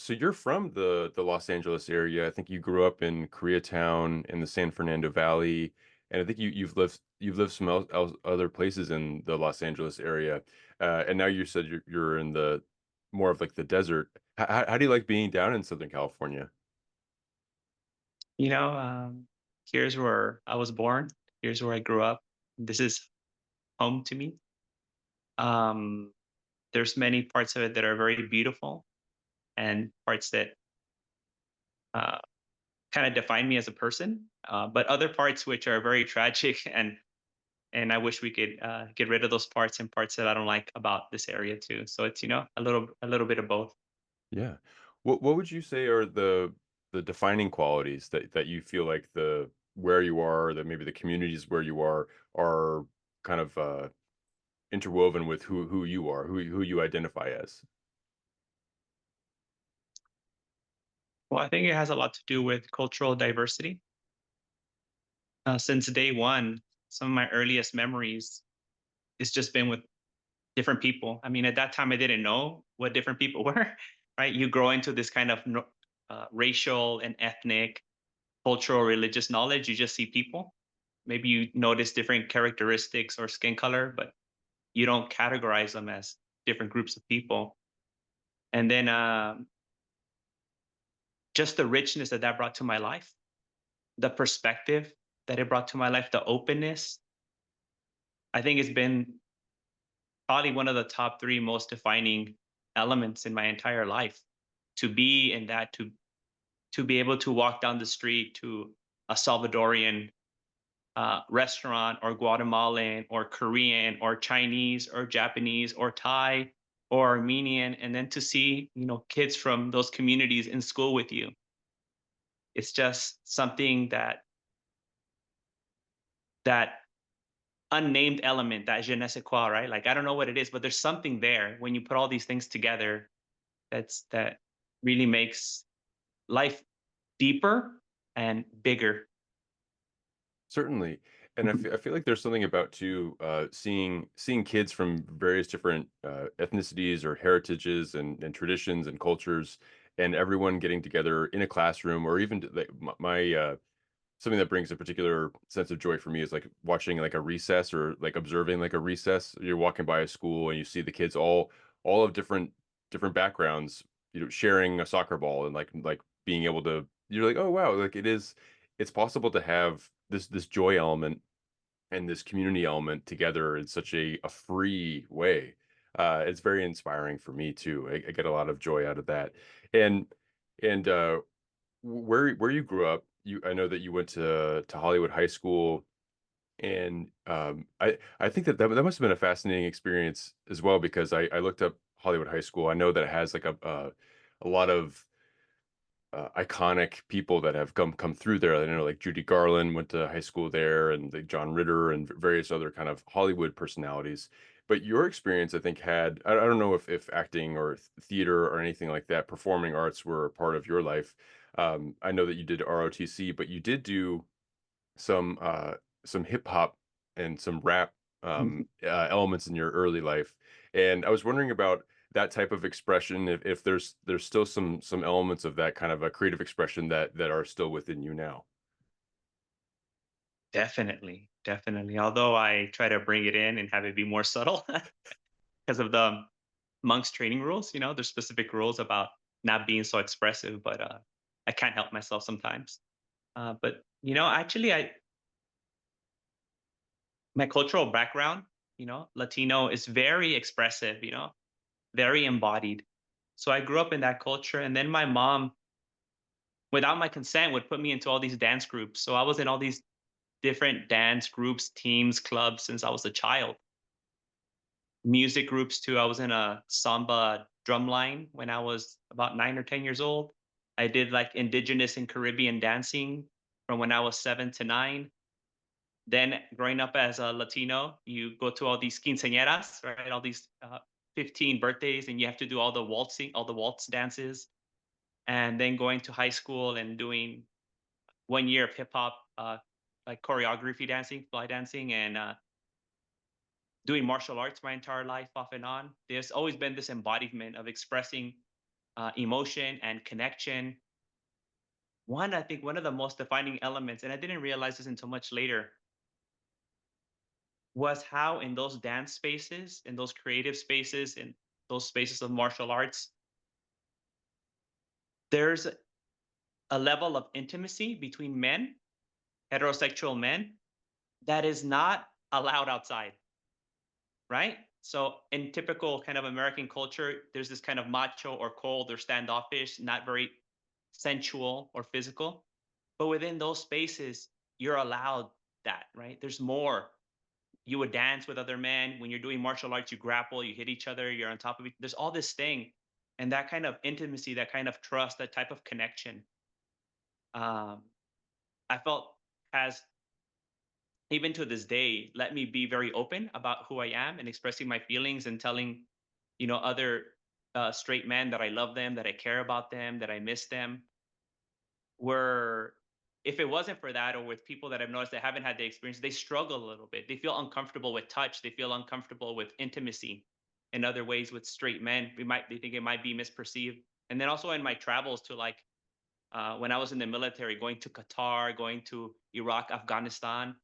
So you're from the Los Angeles area. I think you grew up in Koreatown in the San Fernando Valley, and I think you've lived some other places in the Los Angeles area. And now you said you're in the more of like the desert. How do you like being down in Southern California? You know, here's where I was born. Here's where I grew up. This is home to me. Um, there's many parts of it that are very beautiful, and parts that uh, kind of define me as a person. But other parts which are very tragic, and I wish we could get rid of those parts and parts that I don't like about this area too. So it's a little bit of both. Yeah. What would you say are the defining qualities that you feel like the where you are, that maybe the communities where you are kind of interwoven with who you are, who you identify as? Well, I think it has a lot to do with cultural diversity. Since day one, some of my earliest memories it's just been with different people. I mean, at that time, I didn't know what different people were, right? You grow into this kind of racial and ethnic, cultural, religious knowledge. You just see people. Maybe you notice different characteristics or skin color, but you don't categorize them as different groups of people. And then just the richness that that brought to my life, the perspective that it brought to my life, the openness. I think it's been probably one of the top three most defining elements in my entire life. To be in that, to be able to walk down the street to a Salvadorian restaurant or Guatemalan or Korean or Chinese or Japanese or Thai or Armenian, and then to see kids from those communities in school with you. It's just something that unnamed element, that je ne sais quoi, right? Like I don't know what it is, but there's something there when you put all these things together that really makes life deeper and bigger. Certainly. And I feel like there's something about too seeing kids from various different ethnicities or heritages and traditions and cultures, and everyone getting together in a classroom, or even like something that brings a particular sense of joy for me is like watching like a recess, or like observing like a recess. You're walking by a school and you see the kids all of different backgrounds, sharing a soccer ball, and like being able to, you're like, oh wow, like it's possible to have this joy element and this community element together in such a free way. It's very inspiring for me too. I get a lot of joy out of that. And and where you grew up, I know that you went to Hollywood High School, and I think that must have been a fascinating experience as well, because I looked up Hollywood High School. I know that it has like a lot of iconic people that have come through there. I know like Judy Garland went to high school there, and like John Ritter and various other kind of Hollywood personalities. But your experience, I think, had, I don't know if acting or theater or anything like that, performing arts were a part of your life. I know that you did ROTC, but you did do some hip hop and some rap elements in your early life. And I was wondering about that type of expression, if there's still some elements of that kind of a creative expression that are still within you now. Definitely, definitely. Although I try to bring it in and have it be more subtle because of the monk's training rules. There's specific rules about not being so expressive, but I can't help myself sometimes. But actually, I my cultural background, Latino is very expressive. Very embodied. So I grew up in that culture, and then my mom, without my consent, would put me into all these dance groups. So I was in all these different dance groups, teams, clubs since I was a child. Music groups too. I was in a samba drum line when I was about 9 or 10 years old. I did like indigenous and Caribbean dancing from when I was 7 to 9. Then growing up as a Latino, you go to all these quinceañeras, right? All these 15 birthdays, and you have to do all the waltzing, all the waltz dances. And then going to high school and doing 1 year of hip hop, like choreography dancing, fly dancing, and doing martial arts my entire life off and on. There's always been this embodiment of expressing emotion and connection. I think one of the most defining elements, and I didn't realize this until much later, was how in those dance spaces, in those creative spaces, in those spaces of martial arts, there's a level of intimacy between men, heterosexual men, that is not allowed outside, right? So in typical kind of American culture, there's this kind of macho or cold or standoffish, not very sensual or physical. But within those spaces, you're allowed that, right? There's more. You would dance with other men. When you're doing martial arts, you grapple, you hit each other, you're on top of it. There's all this thing. And that kind of intimacy, that kind of trust, that type of connection, um, I felt has, even to this day, let me be very open about who I am and expressing my feelings and telling, other straight men that I love them, that I care about them, that I miss them. Where if it wasn't for that, or with people that I've noticed that haven't had the experience, they struggle a little bit. They feel uncomfortable with touch. They feel uncomfortable with intimacy. In other ways, with straight men, they think it might be misperceived. And then also in my travels to, like, when I was in the military, going to Qatar, going to Iraq, Afghanistan,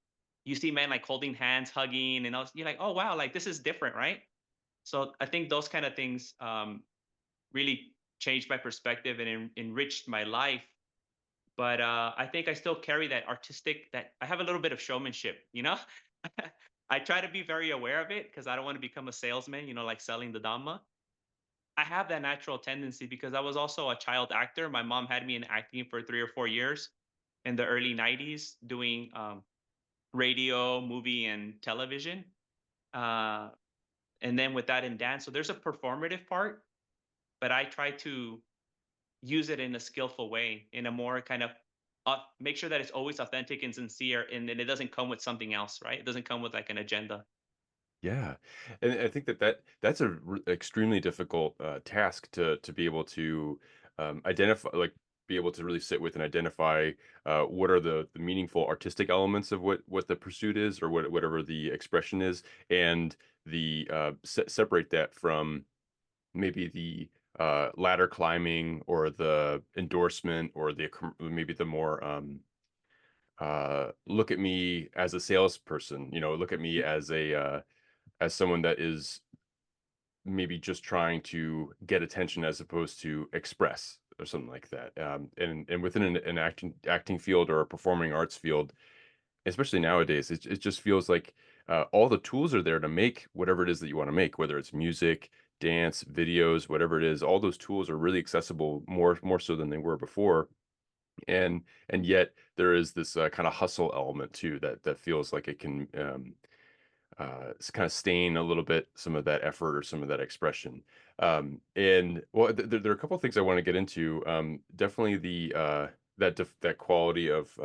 you see men like holding hands, hugging, and you're like, oh wow, like this is different, right? So I think those kind of things really changed my perspective and enriched my life. But I think I still carry that artistic, that I have a little bit of showmanship. I try to be very aware of it because I don't want to become a salesman, like selling the Dhamma. I have that natural tendency because I was also a child actor. My mom had me in acting for 3 or 4 years in the early 90s, doing radio, movie, and television. Uh, and then with that in dance. So there's a performative part, but I try to use it in a skillful way, in a more kind of make sure that it's always authentic and sincere, and then it doesn't come with something else, right? It doesn't come with like an agenda. Yeah, and I think that's a extremely difficult task to be able to identify, like be able to really sit with and identify what are the meaningful artistic elements of what the pursuit is, or whatever the expression is, and the separate that from maybe the ladder climbing, or the endorsement, or maybe the more look at me as a salesperson, look at me as someone that is maybe just trying to get attention as opposed to express, or something like that. And within an acting field, or a performing arts field, especially nowadays, it just feels like all the tools are there to make whatever it is that you want to make, whether it's music, dance, videos, whatever it is. All those tools are really accessible, more so than they were before. And yet there is this kind of hustle element too, that feels like it can kind of stain a little bit some of that effort, or some of that expression. And well, there are a couple of things I want to get into. Definitely the that quality of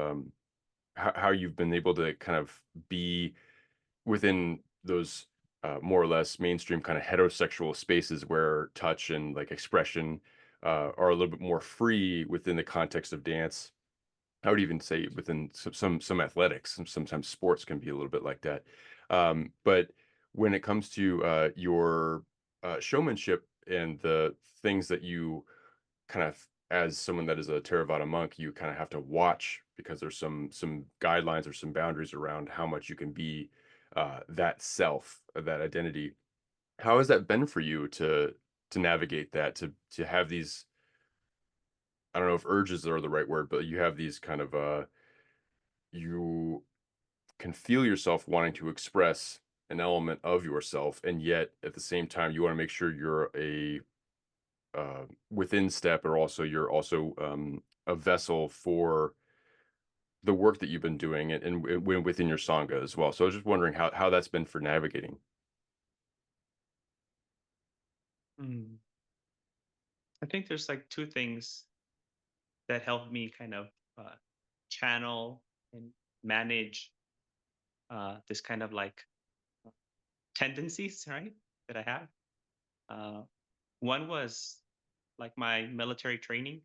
how you've been able to kind of be within those more or less mainstream kind of heterosexual spaces, where touch and like expression are a little bit more free within the context of dance. I would even say within some athletics, sometimes sports can be a little bit like that. But when it comes to your showmanship and the things that you kind of, as someone that is a Theravada monk, you kind of have to watch, because there's some guidelines or some boundaries around how much you can be that self, that identity. How has that been for you to navigate that, to have these, I don't know if urges are the right word, but you have these kind of you can feel yourself wanting to express an element of yourself, and yet at the same time you want to make sure you're a within step, or also you're also a vessel for the work that you've been doing, and within your sangha as well. So I was just wondering how that's been for navigating. Mm. I think there's like two things that help me kind of uh, channel and manage this kind of like tendencies, right? That I have. Uh, One was like my military training.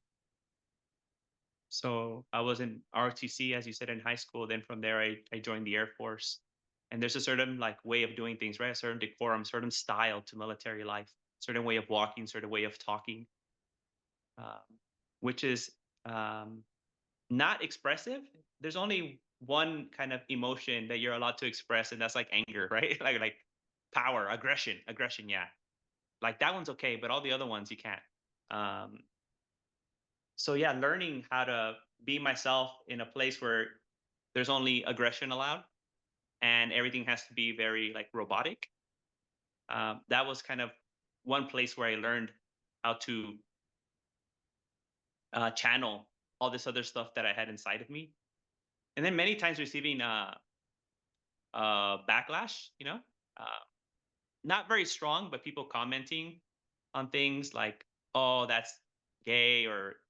So I was in ROTC, as you said, in high school. Then from there, I joined the Air Force. And there's a certain like way of doing things, right? A certain decorum, certain style to military life, certain way of walking, certain way of talking. which is um, not expressive. There's only one kind of emotion that you're allowed to express, and that's like anger, right? Like power, aggression. Yeah, like that one's okay, but all the other ones you can't. Um, so yeah, learning how to be myself in a place where there's only aggression allowed and everything has to be very like robotic. That was kind of one place where I learned how to channel all this other stuff that I had inside of me. And then many times receiving backlash, uh, not very strong, but people commenting on things like, "Oh, that's gay," or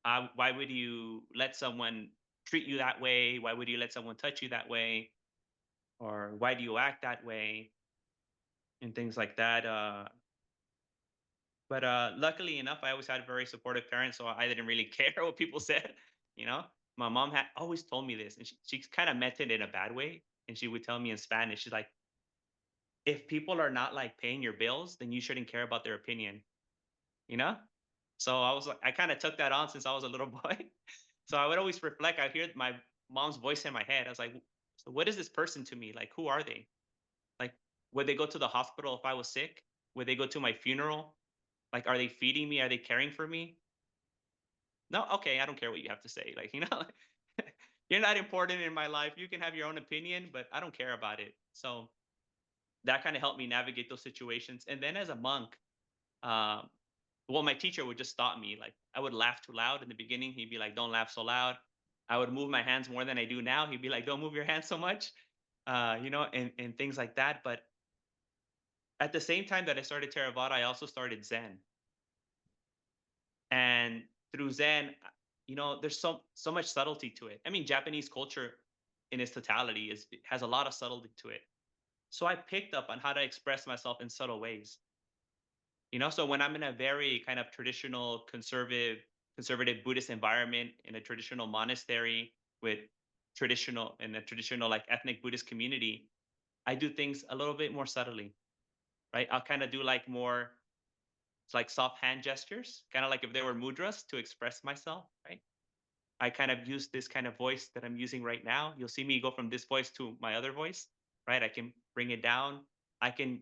"Why would you let someone treat you that way? Why would you let someone touch you that way? Or why do you act that way?" And things like that. But luckily enough, I always had very supportive parents, so I didn't really care what people said. You know, my mom had always told me this, and she kind of meant it in a bad way. And she would tell me in Spanish, she's like, "If people are not like paying your bills, then you shouldn't care about their opinion." You know. So I was like, I kind of took that on since I was a little boy. So I would always reflect. I hear my mom's voice in my head. I was like, "So what is this person to me? Like, who are they? Like, would they go to the hospital if I was sick? Would they go to my funeral? Like, are they feeding me? Are they caring for me? No, okay, I don't care what you have to say. Like, you're not important in my life. You can have your own opinion, but I don't care about it." So that kind of helped me navigate those situations. And then as a monk, um, well, my teacher would just stop me. Like, I would laugh too loud in the beginning. He'd be like, "Don't laugh so loud." I would move my hands more than I do now. He'd be like, "Don't move your hands so much," and things like that. But at the same time that I started Theravada, I also started Zen. And through Zen, there's so much subtlety to it. I mean, Japanese culture in its totality has a lot of subtlety to it. So I picked up on how to express myself in subtle ways. So when I'm in a very kind of traditional conservative Buddhist environment in a traditional monastery with traditional like ethnic Buddhist community, I do things a little bit more subtly, right? I'll kind of do like more, it's like soft hand gestures, kind of like if they were mudras to express myself, right? I kind of use this kind of voice that I'm using right now. You'll see me go from this voice to my other voice, right? I can bring it down. I can,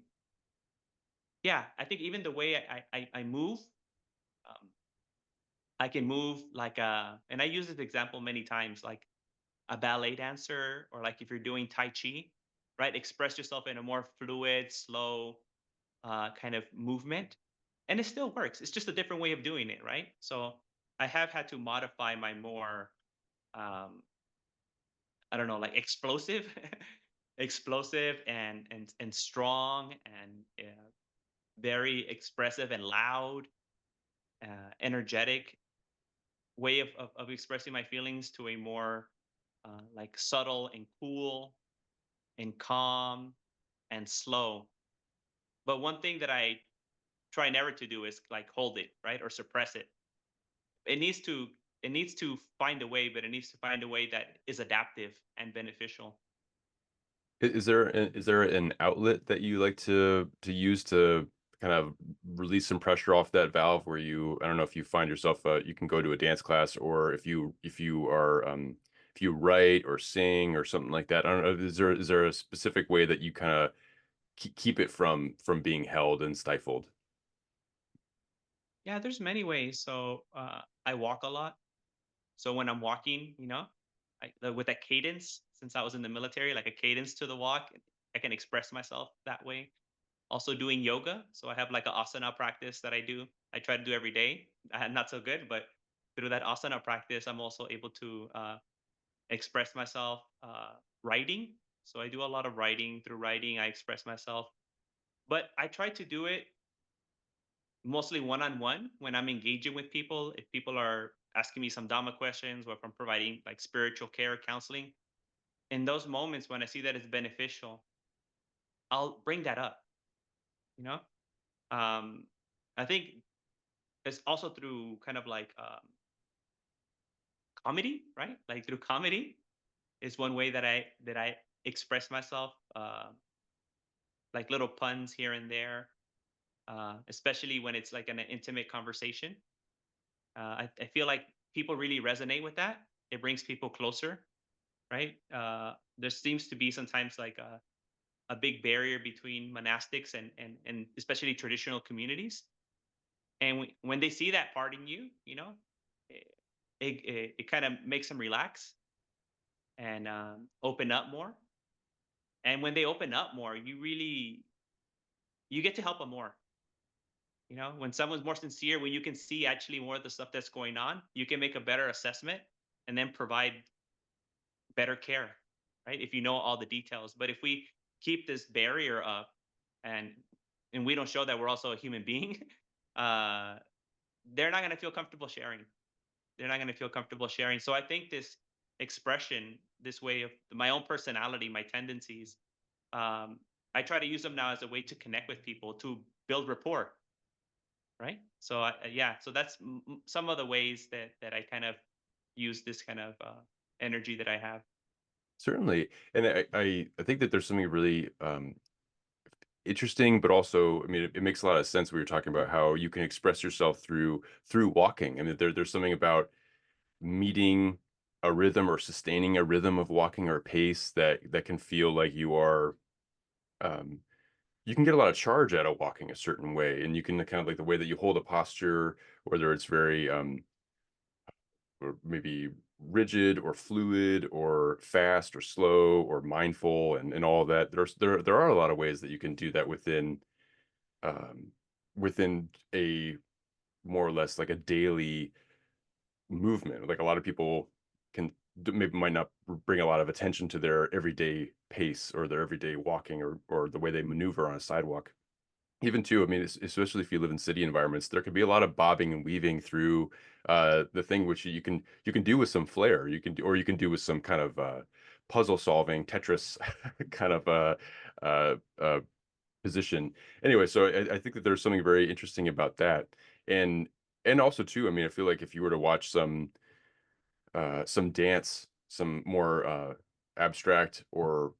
yeah, I think even the way I move, um, I can move like and I use this example many times, like a ballet dancer, or like if you're doing Tai Chi, right? Express yourself in a more fluid, slow kind of movement. And it still works. It's just a different way of doing it, right? So I have had to modify my more, um, I don't know, like explosive, explosive and strong and very expressive and loud, energetic way of expressing my feelings to a more like subtle and cool and calm and slow. But one thing that I try never to do is like hold it, right, or suppress it. It needs to it needs to find a way, but it needs to find a way that is adaptive and beneficial. Is there an outlet that you like to use to kind of release some pressure off that valve where I don't know if you find yourself you can go to a dance class, or if you are if you write or sing or something like that. I don't know, is there a specific way that you kind of keep it from being held and stifled? Yeah, there's many ways. So I walk a lot. So when I'm walking, with that cadence, since I was in the military, like a cadence to the walk, I can express myself that way. Also doing yoga. So I have like an asana practice that I do. I try to do every day. Not so good, but through that asana practice, I'm also able to express myself. Writing. So I do a lot of writing. Through writing, I express myself. But I try to do it mostly one on one when I'm engaging with people. If people are asking me some Dhamma questions, or if I'm providing like spiritual care counseling, in those moments when I see that it's beneficial, I'll bring that up. You know, um, I think it's also through kind of like comedy, right? Like through comedy is one way that I express myself, like little puns here and there, especially when it's like an intimate conversation. I feel like people really resonate with that. It brings people closer, right? There seems to be sometimes like a big barrier between monastics and especially traditional communities. And when they see that part in you, it, it kind of makes them relax and open up more. And when they open up more, you get to help them more. When someone's more sincere, when you can see actually more of the stuff that's going on, you can make a better assessment and then provide better care, right? If you know all the details. But if we keep this barrier up and and we don't show that we're also a human being, uh, they're not going to feel comfortable sharing. They're not going to feel comfortable sharing. So I think this expression, this way of my own personality, my tendencies, um, I try to use them now as a way to connect with people, to build rapport, right? So yeah, so that's some of the ways that I kind of use this kind of energy that I have. Certainly. And I think that there's something really interesting, but also, I mean, it makes a lot of sense. We were talking about how you can express yourself through walking. I mean, there's something about meeting a rhythm or sustaining a rhythm of walking or a pace that can feel like um, you can get a lot of charge out of walking a certain way, and you can kind of like the way that you hold a posture, whether it's very or maybe rigid or fluid or fast or slow or mindful and all of that. There are a lot of ways that you can do that um, within a more or less like a daily movement. Like a lot of people can maybe might not bring a lot of attention to their everyday pace or their everyday walking or the way they maneuver on a sidewalk. Even too, I mean, especially if you live in city environments, there could be a lot of bobbing and weaving through the thing, which you can do with some flair. You can do, or you can do with some kind of puzzle solving, Tetris kind of uh, position. Anyway, so I think that there's something very interesting about that, and and also too, I mean, I feel like if you were to watch some dance, some more abstract or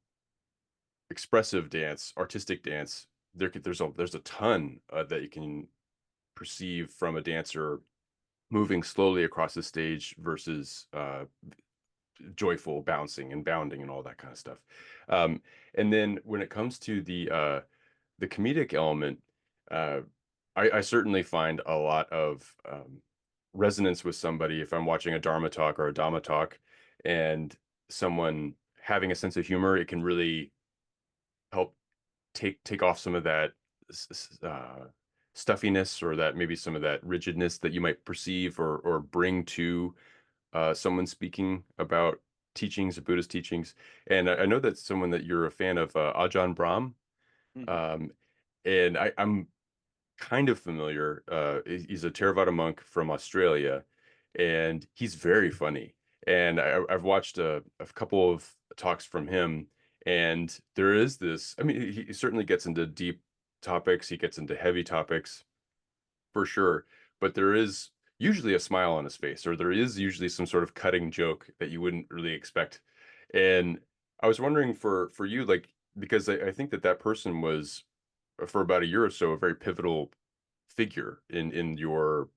expressive dance, artistic dance, there's a ton that you can perceive from a dancer moving slowly across the stage versus joyful bouncing and bounding and all that kind of stuff. Um, and then when it comes to the comedic element, uh, I certainly find a lot of resonance with somebody if I'm watching a Dharma talk or a Dhamma talk, and someone having a sense of humor. It can really help take off some of that stuffiness or that maybe some of that rigidness that you might perceive or bring to someone speaking about teachings, Buddhist teachings. And I know that's someone that you're a fan of, Ajahn Brahm. Mhm. Um, and I'm kind of familiar. He's a Theravada monk from Australia, and he's very funny. And I've watched a couple of talks from him, and there is this. I mean, he certainly gets into deep topics. He gets into heavy topics for sure, but there is usually a smile on his face, or there is usually some sort of cutting joke that you wouldn't really expect. And I was wondering for you, like, because I think that that person was for about a year or so a very pivotal figure in your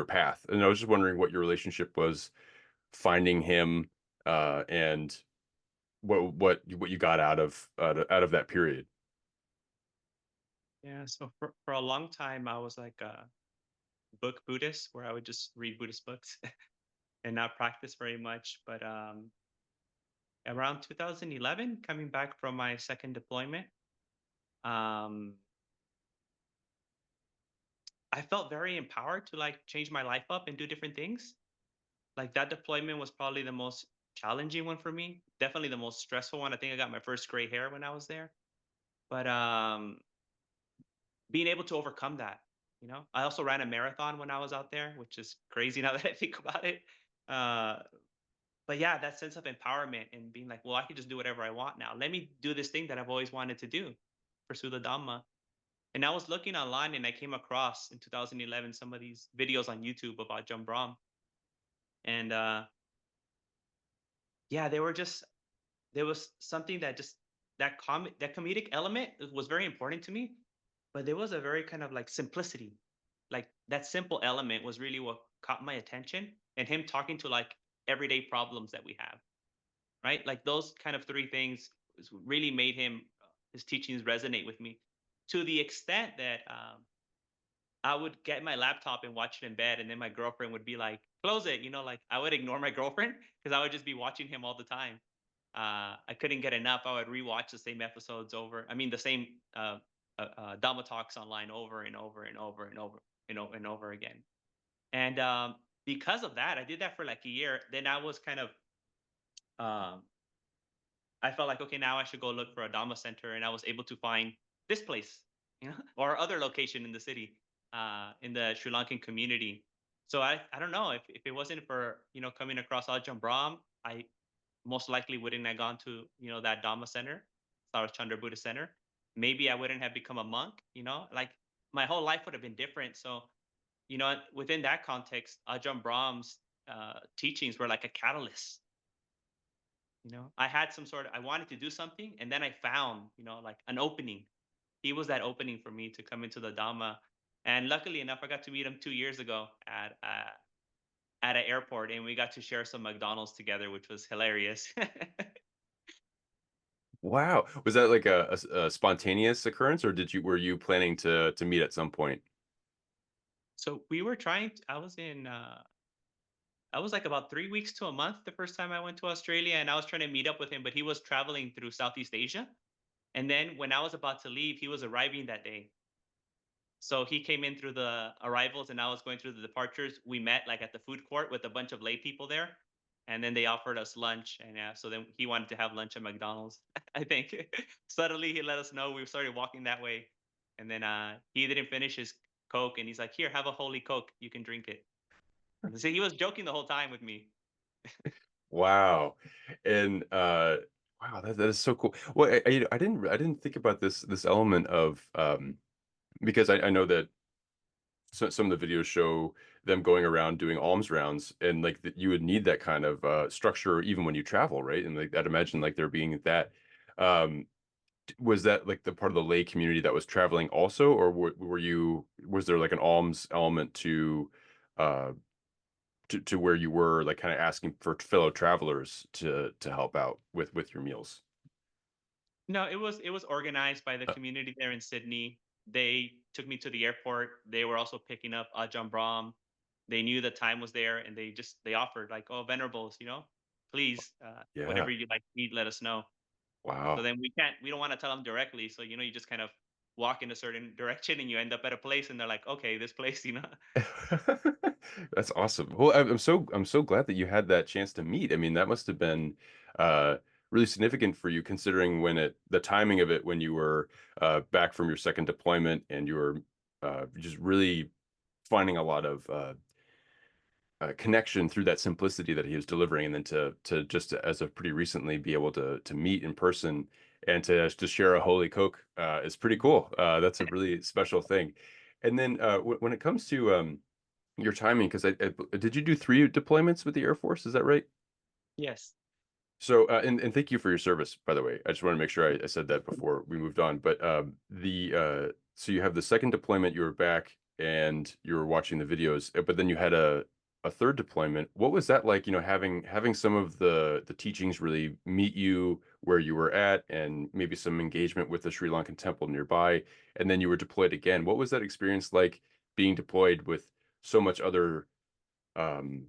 path. And I was just wondering what your relationship was finding him and what you got out of that period. Yeah, so for a long time, I was like a book Buddhist, where I would just read Buddhist books and not practice very much. But around 2011, coming back from my second deployment, um, I felt very empowered to like change my life up and do different things. Like that deployment was probably the most challenging one for me. Definitely the most stressful one. I think I got my first gray hair when I was there. But being able to overcome that, I also ran a marathon when I was out there, which is crazy now that I think about it. Uh, but yeah, that sense of empowerment and being like, well, I can just do whatever I want now. Let me do this thing that I've always wanted to do, pursue the Dhamma. And I was looking online and I came across in 2011 some of these videos on YouTube about John Brahm. And yeah, there was something that just that comedic element was very important to me, but there was a very kind of like simplicity. like that simple element was really what caught my attention, and him talking to like everyday problems that we have, right? Like those kind of three things really made his teachings resonate with me to the extent that I would get my laptop and watch it in bed, and then my girlfriend would be like, "Close it," like I would ignore my girlfriend because I would just be watching him all the time. I couldn't get enough. I would rewatch the same episodes over. I mean, the same Dhamma talks online over and over and over and over and over again. And because of that, I did that for like a year. Then I was kind of um, I felt like, okay, now I should go look for a Dhamma center, and I was able to find this place, or other location in the city, in the Sri Lankan community. So I don't know if it wasn't for coming across Ajahn Brahm, I most likely wouldn't have gone to that Dhamma center, Sarathchandra Buddhist Center. Maybe I wouldn't have become a monk. Like my whole life would have been different. So within that context, Ajahn Brahm's teachings were like a catalyst. I had I wanted to do something, and then I found like an opening. He was that opening for me to come into the Dhamma. And luckily enough, I got to meet him 2 years ago at an airport, and we got to share some McDonald's together, which was hilarious. Wow. Was that like a spontaneous occurrence, or were you planning to meet at some point? So we were I was like about 3 weeks to a month the first time I went to Australia, and I was trying to meet up with him, but he was traveling through Southeast Asia. And then when I was about to leave, he was arriving that day. So he came in through the arrivals, and I was going through the departures. We met like at the food court with a bunch of lay people there, and then they offered us lunch. And yeah, so then he wanted to have lunch at McDonald's. I think suddenly he let us know. We started walking that way, and then he didn't finish his Coke, and he's like, "Here, have a holy Coke. You can drink it." And so he was joking the whole time with me. Wow. And wow, that is so cool. Well, I didn't think about this element of because I know that some of the videos show them going around doing alms rounds, and like that you would need that kind of structure even when you travel, right? And like I'd imagine like there being that um was that like the part of the lay community that was traveling also, or was there like an alms element uh to where you were like kind of asking for fellow travelers to help out with your meals? No, it was organized by the Uh, community there in Sydney. They took me to the airport. They were also picking up Ajahn Brahm. They knew the time was there, and they offered like, "Oh, venerables, please, yeah. whatever you like to eat, let us know." So Wow. then we don't want to tell them directly. So you just kind of walk in a certain direction, and you end up at a place, and they're like, "Okay, this place." That's awesome. Well, I'm so glad that you had that chance to meet. I mean, that must have been uh really significant for you considering the timing of it when you were back from your second deployment and you were just really finding a lot of connection through that simplicity that he was delivering, and then to just as of pretty recently be able to meet in person and to share a holy coke is pretty cool. That's a really special thing. And then when it comes to your timing, because did you do 3 deployments with the Air Force? Is that right? Yes. So, and thank you for your service, by the way. I just want to make sure I said that before we moved on. But so you have the second deployment, you were back and you were watching the videos, but then you had a third deployment. What was that like? Having some of the teachings really meet you where you were at, and maybe some engagement with the Sri Lankan temple nearby, and then you were deployed again. What was that experience like being deployed with so much other um,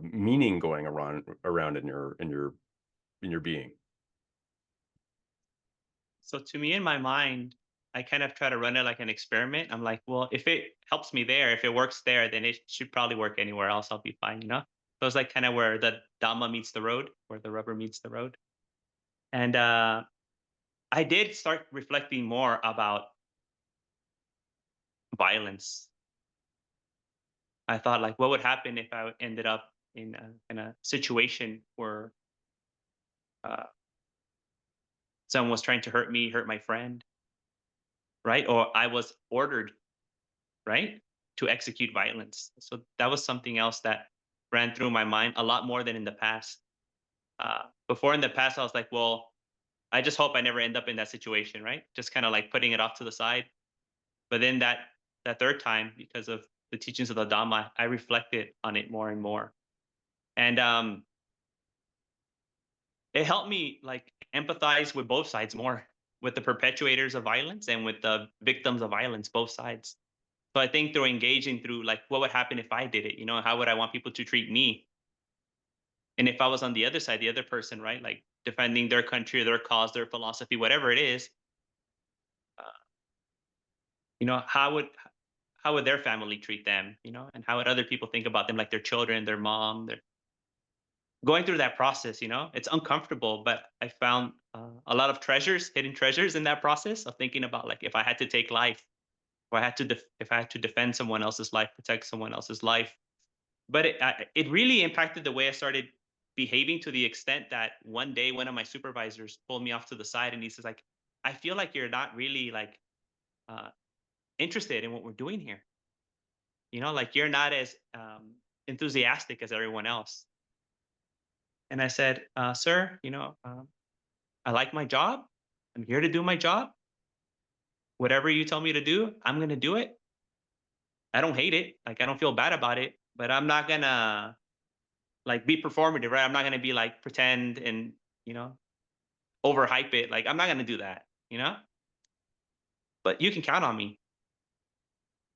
meaning going around in your being? So to me, in my mind, I kind of try to run it like an experiment. I'm like, well, if it helps me there, if it works there, then it should probably work anywhere else. I'll be fine. So it's like kind of where the Dhamma meets the road, where the rubber meets the road. And I did start reflecting more about violence. I thought like, what would happen if I ended up in a situation where uh, someone was trying to hurt me, hurt my friend, right? Or I was ordered, right, to execute violence. So that was something else that ran through my mind a lot more than in the past. Before in the past, I was like, well, I just hope I never end up in that situation, right? Just kind of like putting it off to the side. But then that that third time, because of the teachings of the Dhamma, I reflected on it more and more. And it helped me like empathize with both sides more, with the perpetuators of violence and with the victims of violence, both sides. So I think through engaging through like what would happen if I did it, how would I want people to treat me? And if I was on the other side, the other person, right? Like defending their country, their cause, their philosophy, whatever it is, uh, how would their family treat them, and how would other people think about them, like their children, their mom, their going through that process, it's uncomfortable, but I found a lot of treasures, hidden treasures in that process of thinking about like if I had to take life, or if I had to defend someone else's life, protect someone else's life. But it really impacted the way I started behaving, to the extent that one day one of my supervisors pulled me off to the side and he says like, I feel like you're not really like uh, interested in what we're doing here. Like you're not as enthusiastic as everyone else. And I said, sir, I like my job. I'm here to do my job. Whatever you tell me to do, I'm going to do it. I don't hate it. Like, I don't feel bad about it, but I'm not going to like be performative, right? I'm not going to be like pretend and, you know, overhype it. Like, I'm not going to do that, but you can count on me.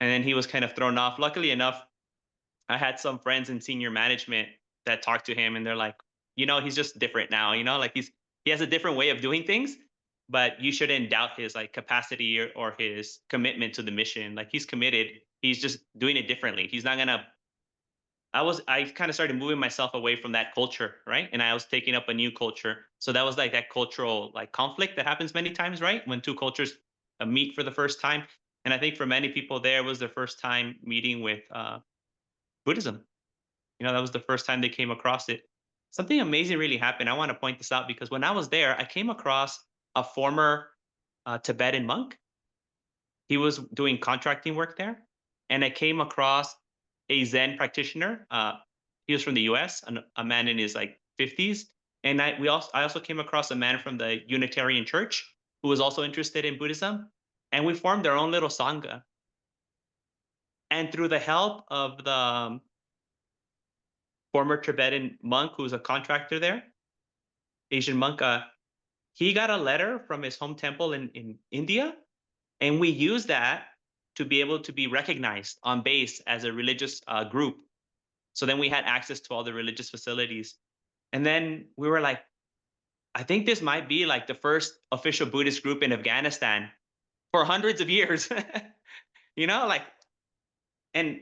And then he was kind of thrown off. Luckily enough, I had some friends in senior management that talked to him, and they're like, he's just different now, like he has a different way of doing things, but you shouldn't doubt his like capacity or his commitment to the mission. Like he's committed. He's just doing it differently. He's not gonna I kind of started moving myself away from that culture, right? And I was taking up a new culture. So that was like that cultural like conflict that happens many times, right? When two cultures meet for the first time. And I think for many people there was their first time meeting with Buddhism. That was the first time they came across it. Something amazing really happened. I want to point this out because when I was there, I came across a former Tibetan monk. He was doing contracting work there, and I came across a Zen practitioner. He was from the U.S., a man in his like 50s, and I also came across a man from the Unitarian Church who was also interested in Buddhism, and we formed our own little sangha. And through the help of the former Tibetan monk who's a contractor there, Asian monk, he got a letter from his home temple in India, and we used that to be able to be recognized on base as a religious group. So then we had access to all the religious facilities. And then we were like, I think this might be like the first official Buddhist group in Afghanistan for hundreds of years. Like, and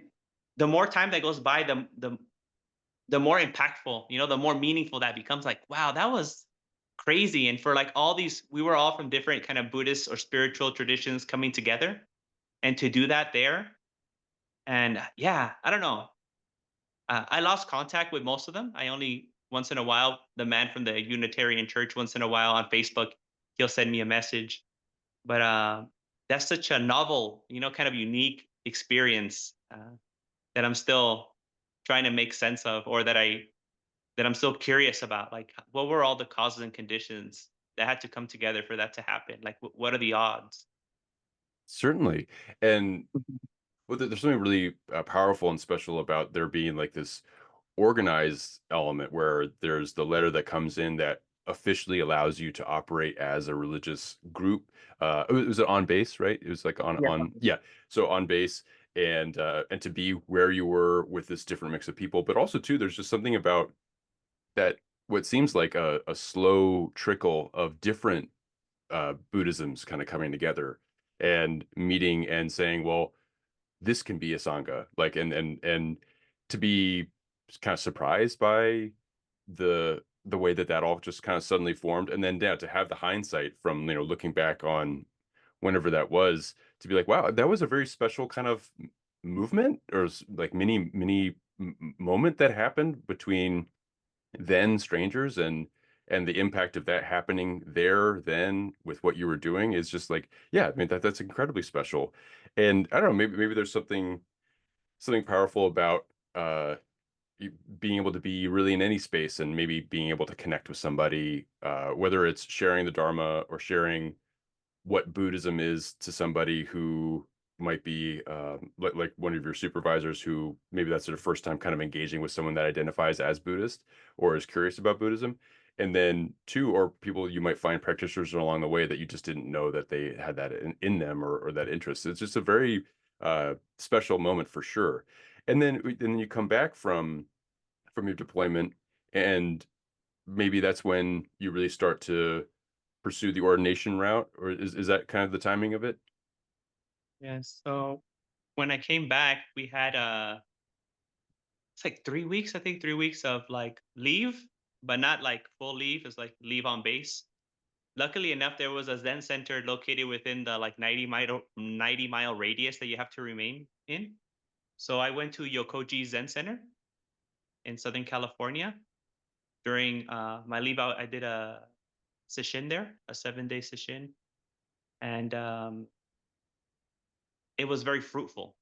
the more time that goes by, the more impactful, the more meaningful that becomes. Like, wow, that was crazy. And for like all these, we were all from different kind of Buddhist or spiritual traditions coming together, and to do that there. And yeah, I don't know. I lost contact with most of them. I only once in a while, the man from the Unitarian Church, once in a while on Facebook, he'll send me a message. But that's such a novel, kind of unique experience that I'm still trying to make sense of, or that I'm still curious about. Like, what were all the causes and conditions that had to come together for that to happen? Like, what are the odds? Certainly. And Mhm. well, there's something really powerful and special about there being like this organized element where there's the letter that comes in that officially allows you to operate as a religious group. Was it on base, right? It was like Yeah. yeah. So on base, and to be where you were with this different mix of people, but also too, there's just something about that what seems like a slow trickle of different Buddhisms kind of coming together and meeting and saying, well, this can be a sangha, like, and to be kind of surprised by the way that all just kind of suddenly formed, and then yeah, to have the hindsight from looking back on whenever that was, to be like, wow, that was a very special kind of movement, or like mini moment that happened between then strangers, and the impact of that happening there then with what you were doing is just like, yeah, I mean that's incredibly special. And I don't know, maybe there's something powerful about being able to be really in any space and maybe being able to connect with somebody, whether it's sharing the Dharma or sharing what Buddhism is to somebody who might be like one of your supervisors who maybe that's their first time kind of engaging with someone that identifies as Buddhist or is curious about Buddhism. And then two, or people you might find practitioners along the way that you just didn't know that they had that in them or that interest. It's just a very special moment for sure. And then you come back from your deployment, and maybe that's when you really start to pursue the ordination route, or is that kind of the timing of it? Yeah. So when I came back, we had it's like 3 weeks, I think 3 weeks of like leave, but not like full leave. It's like leave on base. Luckily enough, there was a Zen center located within the like 90-mile radius that you have to remain in. So I went to Yokoji Zen Center in Southern California. During my leave out, I did a session there, a 7-day session, and it was very fruitful,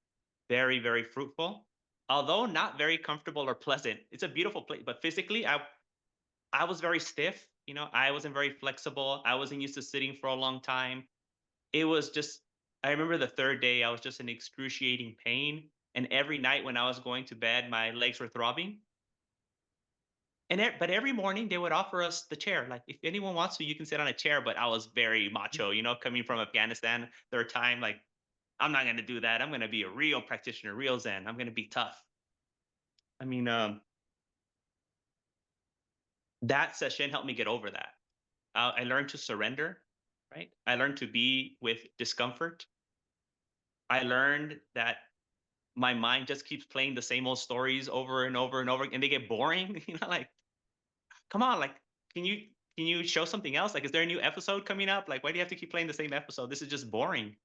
very, very fruitful. Although not very comfortable or pleasant. It's a beautiful place, but physically, I was very stiff. You know, I wasn't very flexible. I wasn't used to sitting for a long time. It was just. I remember the third day, I was just in excruciating pain, and every night when I was going to bed, my legs were throbbing. And but every morning they would offer us the chair. Like, if anyone wants to, you can sit on a chair. But I was very macho, you know, coming from Afghanistan, third time. Like, I'm not going to do that. I'm going to be a real practitioner, real Zen. I'm going to be tough. I mean, that session helped me get over that. I learned to surrender, right? I learned to be with discomfort. I learned that my mind just keeps playing the same old stories over and over and over, and they get boring. You know, like, come on, like, can you can you show something else? Like, is there a new episode coming up? Like, why do you have to keep playing the same episode? This is just boring.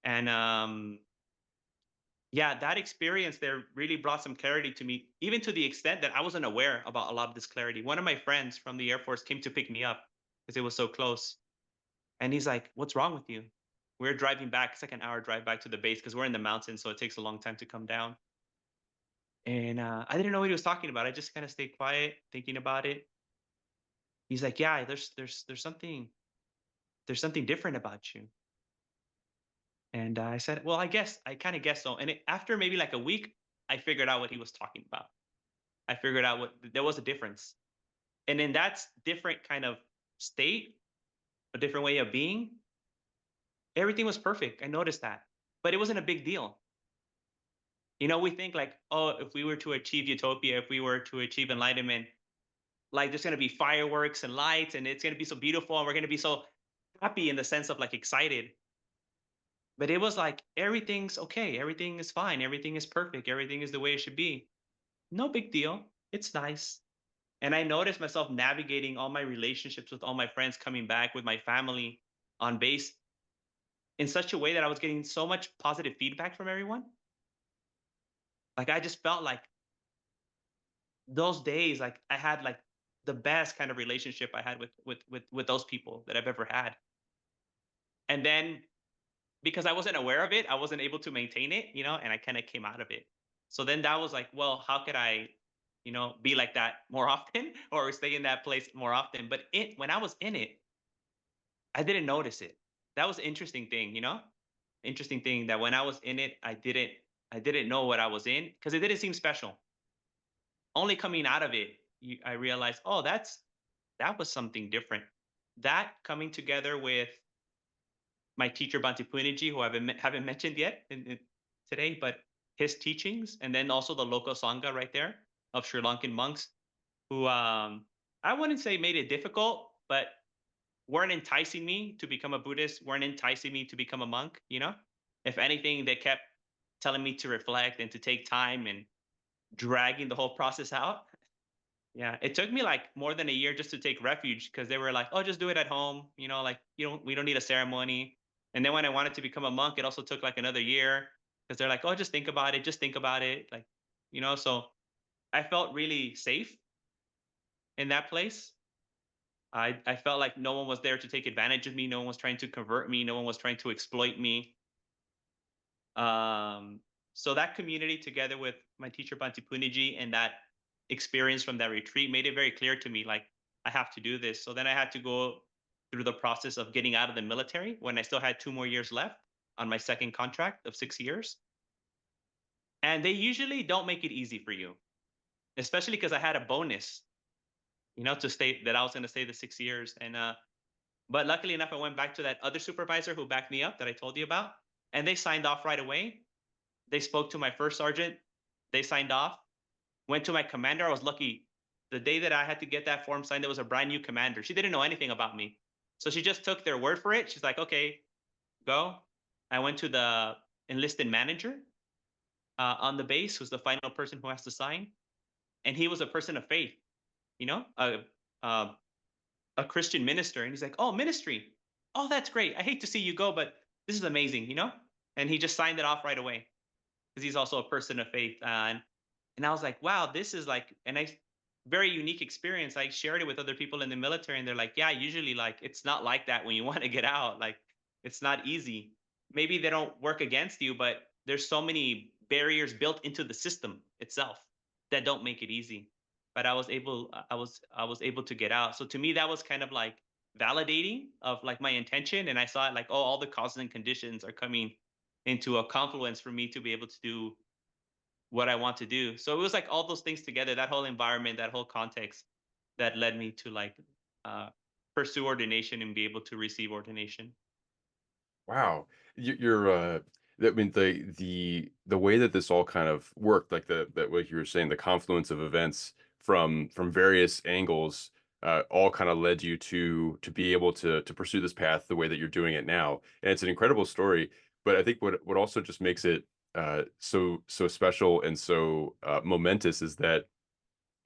And yeah, that experience there really brought some clarity to me, even to the extent that I wasn't aware about a lot of this clarity. One of my friends from the Air Force came to pick me up because it was so close. And he's like, "What's wrong with you?" We're driving back. It's like an hour drive back to the base because we're in the mountains, so it takes a long time to come down. And I didn't know what he was talking about. I just kind of stayed quiet, thinking about it. He's like, "Yeah, there's something different about you." And I said, "Well, I kind of guess so." And after maybe like a week, I figured out what he was talking about. I figured out what there was a difference. And in that different kind of state, a different way of being, everything was perfect. I noticed that. But it wasn't a big deal. You know, we think like, oh, if we were to achieve utopia, if we were to achieve enlightenment, like there's going to be fireworks and lights and it's going to be so beautiful and we're going to be so happy in the sense of like excited. But it was like everything's okay, everything is fine, everything is perfect, everything is the way it should be. No big deal. It's nice. And I noticed myself navigating all my relationships with all my friends, coming back with my family on base in such a way that I was getting so much positive feedback from everyone. Like, I just felt like those days, like I had like the best kind of relationship I had with those people that I've ever had. And then because I wasn't aware of it, I wasn't able to maintain it, you know, and I kind of came out of it. So then that was like, well, how could I, you know, be like that more often or stay in that place more often? But when I was in it, I didn't notice it. That was an interesting thing, you know? Interesting thing that when I was in it, I didn't know what I was in because it didn't seem special. Only coming out of it, I realized, oh, that was something different. That coming together with my teacher Bhante Puññaji, who I haven't mentioned yet today, but his teachings, and then also the local sangha right there of Sri Lankan monks who I wouldn't say made it difficult, but weren't enticing me to become a Buddhist, weren't enticing me to become a monk, you know? If anything, they kept telling me to reflect and to take time and dragging the whole process out. Yeah, it took me like more than a year just to take refuge because they were like, "Oh, just do it at home," you know, like we don't need a ceremony. And then when I wanted to become a monk, it also took like another year because they're like, "Oh, just think about it," like, you know. So I felt really safe in that place. I felt like no one was there to take advantage of me. No one was trying to convert me. No one was trying to exploit me. Um, so that community, together with my teacher Bhante Puññaji, and that experience from that retreat, made it very clear to me, like I have to do this. So then I had to go through the process of getting out of the military when I still had 2 more years left. on my second contract of 6 years. And they usually don't make it easy for you, especially because I had a bonus, to stay, that I was going to stay the 6 years. But luckily enough, I went back to that other supervisor who backed me up that I told you about, and they signed off right away. They spoke to my first sergeant. They signed off. Went to my commander. I was lucky. The day that I had to get that form signed, there was a brand new commander. She didn't know anything about me. So she just took their word for it. She's like, okay, go. I went to the enlisted manager on the base, who's the final person who has to sign. And he was a person of faith, you know, a, a, a Christian minister. And he's like, oh, ministry. Oh, that's great. I hate to see you go, but this is amazing. And he just signed it off right away because he's also a person of faith. And I was like, wow, this is like, very unique experience. I shared it with other people in the military, and they're like, yeah, usually like it's not like that when you want to get out. Like it's not easy. Maybe they don't work against you, but there's so many barriers built into the system itself that don't make it easy. But I was able to get out. So to me, that was kind of like validating of like my intention. And I saw it like, oh, all the causes and conditions are coming into a confluence for me to be able to do what I want to do. So it was like all those things together, that whole environment, that whole context that led me to like uh, pursue ordination and be able to receive ordination. Wow. You're I mean the way that this all kind of worked, like that what you were saying, the confluence of events from various angles, all kind of led you to be able to pursue this path the way that you're doing it now. And it's an incredible story. But I think what also just makes it so special and so momentous is that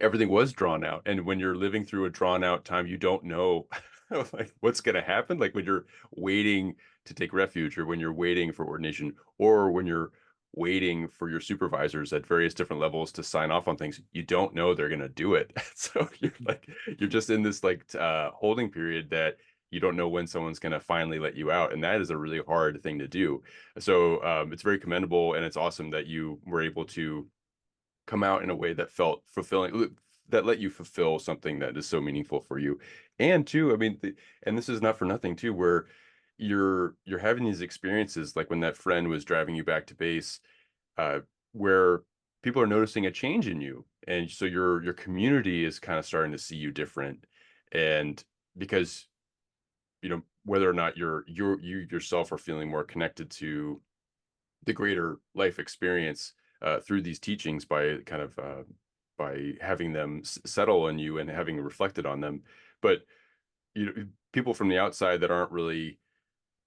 everything was drawn out. And when you're living through a drawn out time, you don't know like what's going to happen. Like when you're waiting to take refuge, or when you're waiting for ordination, or when you're waiting for your supervisors at various different levels to sign off on things, you don't know they're going to do it. So you're just in this like holding period that you don't know when someone's going to finally let you out. And that is a really hard thing to do. So it's very commendable, and it's awesome that you were able to come out in a way that felt fulfilling, that let you fulfill something that is so meaningful for you. And too, I mean, and this is not for nothing too, where you're having these experiences like when that friend was driving you back to base, uh, where people are noticing a change in you, and so your community is kind of starting to see you different. And because whether or not you yourself are feeling more connected to the greater life experience through these teachings, by kind of by having them settle in you and having reflected on them. But people from the outside that aren't really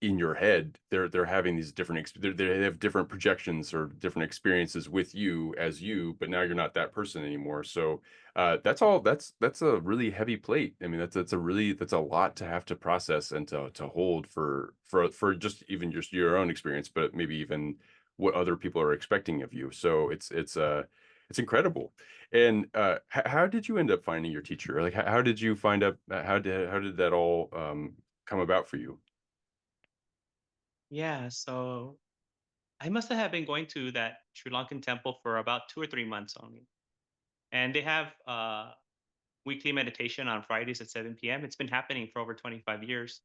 in your head, they're having these different they have different projections or different experiences with you as you, but now you're not that person anymore. So that's a really heavy plate. I mean, that's a lot to have to process and to hold for just even just your own experience, but maybe even what other people are expecting of you. So it's incredible. And how did you end up finding your teacher? Like how did you find out, how did that all come about for you? Yeah, so I must have been going to that Sri Lankan temple for about 2 or 3 months only. And they have weekly meditation on Fridays at 7 p.m. It's been happening for over 25 years.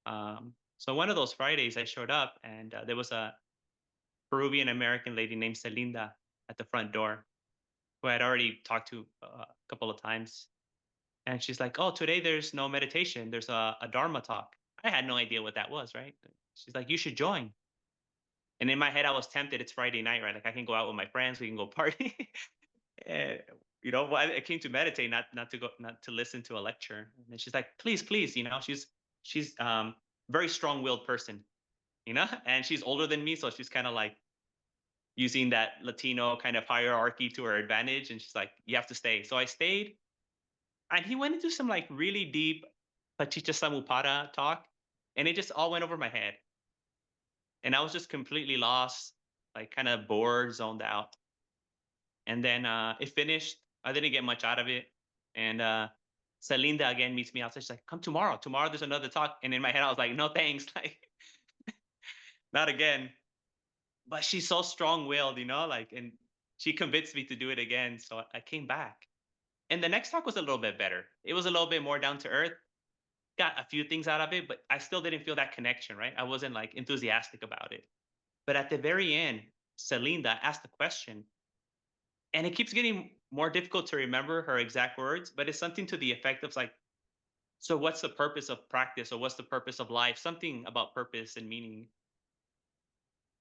So one of those Fridays, I showed up, and there was a Peruvian American lady named Celinda at the front door, who I had already talked to a couple of times. And she's like, oh, today there's no meditation. There's a Dharma talk. I had no idea what that was, right? She's like, you should join. And in my head, I was tempted. It's Friday night, right? Like I can go out with my friends, we can go party. And, I came to meditate, not to listen to a lecture. And then she's like, please, please, she's very strong-willed person, and she's older than me, so she's kind of like using that Latino kind of hierarchy to her advantage. And she's like, you have to stay. So I stayed, and he went into some like really deep Paticca Samuppada talk, and it just all went over my head. And I was just completely lost, like kind of bored, zoned out. And then it finished. I didn't get much out of it. And Celinda again meets me outside. She's like, come tomorrow. Tomorrow there's another talk. And in my head, I was like, no thanks. Like, not again. But she's so strong-willed, like, and she convinced me to do it again. So I came back. And the next talk was a little bit better. It was a little bit more down to earth. got a few things out of it, but I still didn't feel that connection, right? I wasn't like enthusiastic about it. But at the very end, Celinda asked the question, and it keeps getting more difficult to remember her exact words, but it's something to the effect of like, so what's the purpose of practice, or what's the purpose of life? Something about purpose and meaning.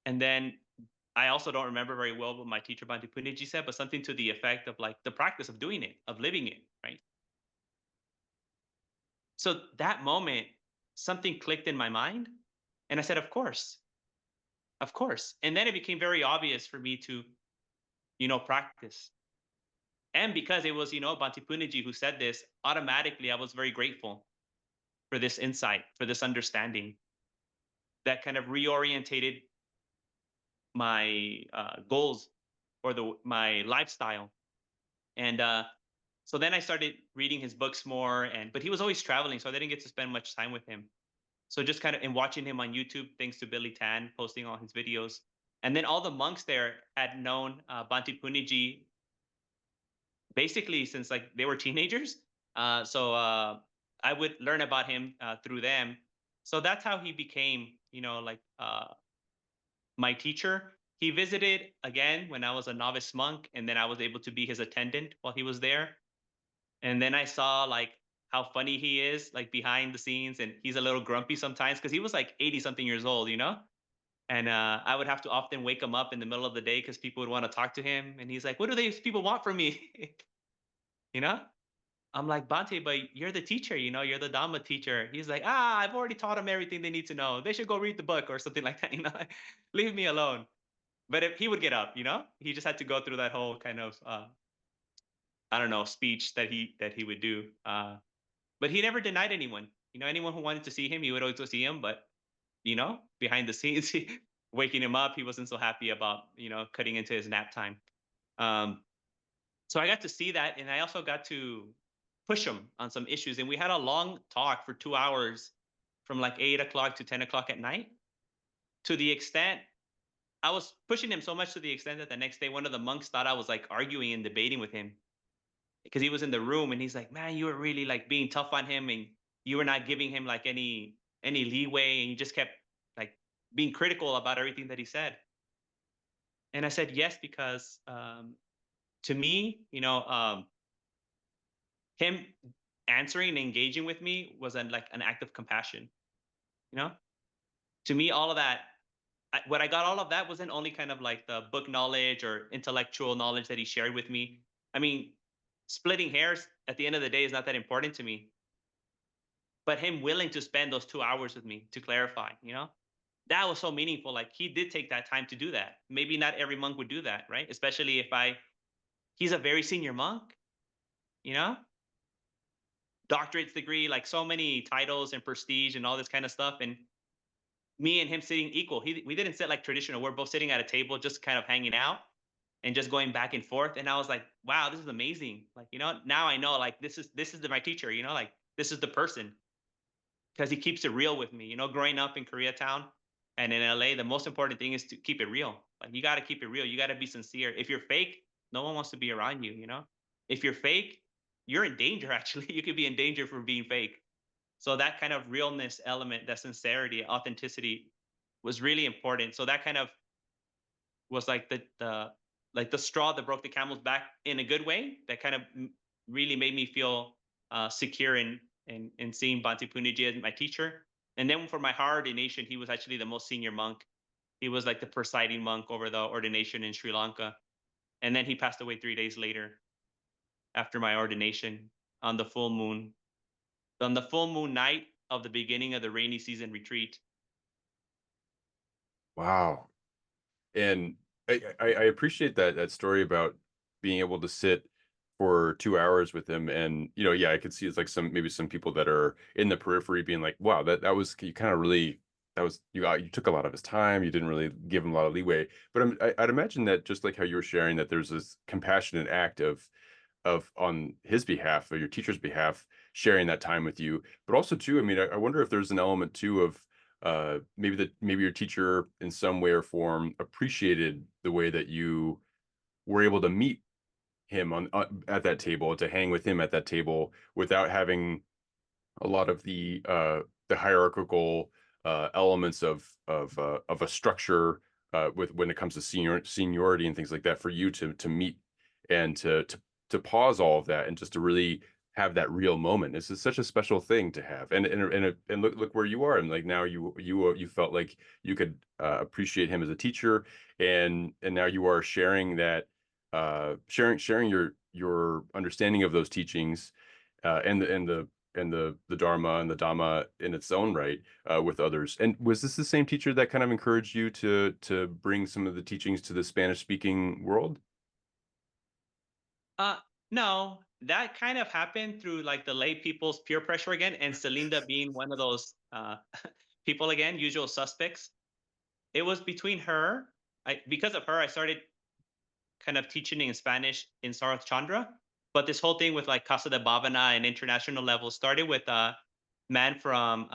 And then I also don't remember very well what my teacher Bhante Puññaji said, but something to the effect of like the practice of doing it, of living it, right? So that moment, something clicked in my mind, and I said, "Of course, of course." And then it became very obvious for me to, practice. And because it was, Bhante Puññaji who said this, automatically I was very grateful for this insight, for this understanding that kind of reorientated my goals, or my lifestyle. And so then I started reading his books more, but he was always traveling, so I didn't get to spend much time with him. So just kind of and watching him on YouTube, thanks to Billy Tan posting all his videos. And then all the monks there had known Bhante Puññaji basically since like they were teenagers. So I would learn about him through them. So that's how he became, my teacher. He visited again when I was a novice monk, and then I was able to be his attendant while he was there. And then I saw like how funny he is, like behind the scenes, and he's a little grumpy sometimes because he was like 80 something years old, And I would have to often wake him up in the middle of the day because people would want to talk to him, and he's like, "What do these people want from me?" you know. I'm like, "Bhante, but you're the teacher, you're the Dhamma teacher." He's like, I've already taught them everything they need to know. They should go read the book or something like that, Leave me alone. But if he would get up, he just had to go through that whole kind of, I don't know, speech that he would do. But he never denied anyone. Anyone who wanted to see him, he would always go see him. But behind the scenes, waking him up, he wasn't so happy about cutting into his nap time. So I got to see that, and I also got to push him on some issues. And we had a long talk for 2 hours, from like 8 o'clock to 10 o'clock at night. To the extent I was pushing him so much, to the extent that the next day, one of the monks thought I was like arguing and debating with him because he was in the room, and he's like, "Man, you were really like being tough on him, and you were not giving him like any leeway, and you just kept like being critical about everything that he said." And I said, "Yes, because to me, him answering and engaging with me was like an act of compassion. You know, to me, all of that, what I got all of that wasn't only kind of like the book knowledge or intellectual knowledge that he shared with me. I mean, splitting hairs at the end of the day is not that important to me. But him willing to spend those 2 hours with me to clarify, that was so meaningful. Like he did take that time to do that. Maybe not every monk would do that, right? Especially if he's a very senior monk, you know, doctorate's degree, like so many titles and prestige and all this kind of stuff. And me and him sitting equal. We didn't sit like traditional. We're both sitting at a table, just kind of hanging out and just going back and forth. And I was like, wow, this is amazing. Like, now I know like this is my teacher, like this is the person, because he keeps it real with me. Growing up in Koreatown and in LA, the most important thing is to keep it real. Like you got to keep it real. You got to be sincere. If you're fake, no one wants to be around you. If you're fake, you're in danger. Actually, you could be in danger for being fake. So that kind of realness element, that sincerity, authenticity, was really important. So that kind of was like the straw that broke the camel's back in a good way. That kind of really made me feel secure in seeing Bhante Puññaji as my teacher. And then for my higher ordination, he was actually the most senior monk. He was like the presiding monk over the ordination in Sri Lanka. And then he passed away 3 days later after my ordination on the full moon night of the beginning of the rainy season retreat. Wow. And I appreciate that story about being able to sit for 2 hours with him. And yeah, I could see it's like maybe some people that are in the periphery being like, wow, that was, you kind of really, that was, you took a lot of his time, you didn't really give him a lot of leeway. But I'd imagine that, just like how you were sharing, that there's this compassionate act of on his behalf, or your teacher's behalf, sharing that time with you. But also too, I mean, I wonder if there's an element too of maybe your teacher in some way or form appreciated the way that you were able to meet him at that table, to hang with him at that table without having a lot of the hierarchical elements of a structure with when it comes to seniority and things like that for you to meet and to pause all of that and just to really have that real moment. This is such a special thing to have, and look where you are, and like now you felt like you could appreciate him as a teacher, and now you are sharing that sharing your understanding of those teachings and the Dharma and the Dhamma in its own right with others. And was this the same teacher that kind of encouraged you to bring some of the teachings to the Spanish speaking world? Uh, no, that kind of happened through like the lay people's peer pressure again, and Celinda being one of those people again, usual suspects. It was between her. Because of her, I started kind of teaching in Spanish in Sarathchandra. But this whole thing with like Casa De Bhavana and international level started with a man from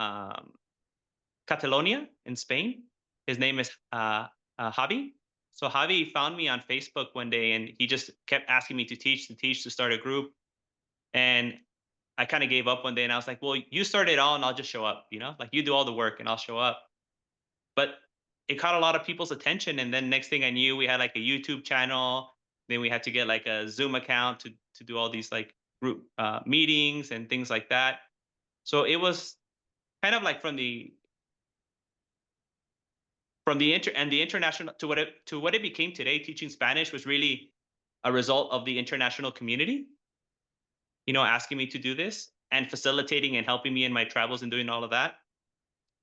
Catalonia in Spain. His name is Javi. So Javi found me on Facebook one day, and he just kept asking me to start a group. And I kind of gave up one day, and I was like, "Well, you start it all, and I'll just show up. Like you do all the work, and I'll show up." But it caught a lot of people's attention, and then next thing I knew, we had like a YouTube channel. Then we had to get like a Zoom account to do all these like group meetings and things like that. So it was kind of like the international to what it became today. Teaching Spanish was really a result of the international community, asking me to do this and facilitating and helping me in my travels and doing all of that.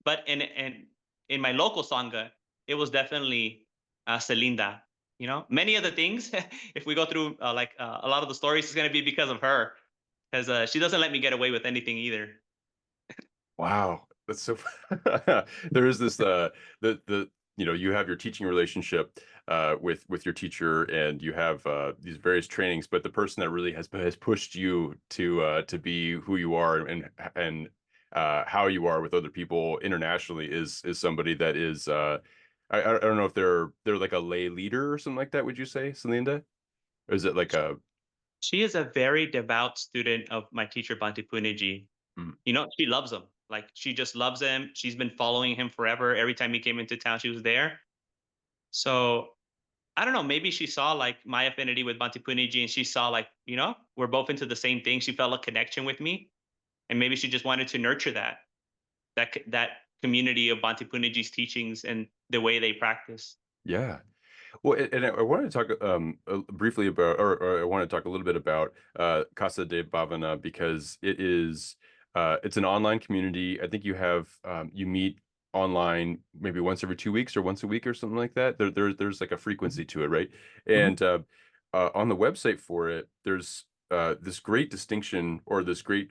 But in my local sangha, it was definitely Celinda. Many of the things, if we go through a lot of the stories, is going to be because of her, because she doesn't let me get away with anything either. Wow, that's so. There is this the you have your teaching relationship with your teacher, and you have these various trainings, but the person that really has pushed you to be who you are and how you are with other people internationally is somebody that is I don't know if they're like a lay leader or something like that. Would you say, Celinda? Or is it like a She is a very devout student of my teacher Bhante Puññaji. mm, She loves him. Like she just loves him. She's been following him forever. Every time he came into town, she was there. So I don't know. Maybe she saw like my affinity with Bhante Puññaji, and she saw like we're both into the same thing. She felt a connection with me, and maybe she just wanted to nurture that community of Bhante Puññaji's teachings and the way they practice. yeah? Well, and I wanted to talk briefly about, or I want to talk a little bit about Casa de Bhavana because it's an online community. I think you meet online maybe once every 2 weeks or once a week or something like that. There's like a frequency to it, right? Mhm. And on the website for it, there's this great distinction or this great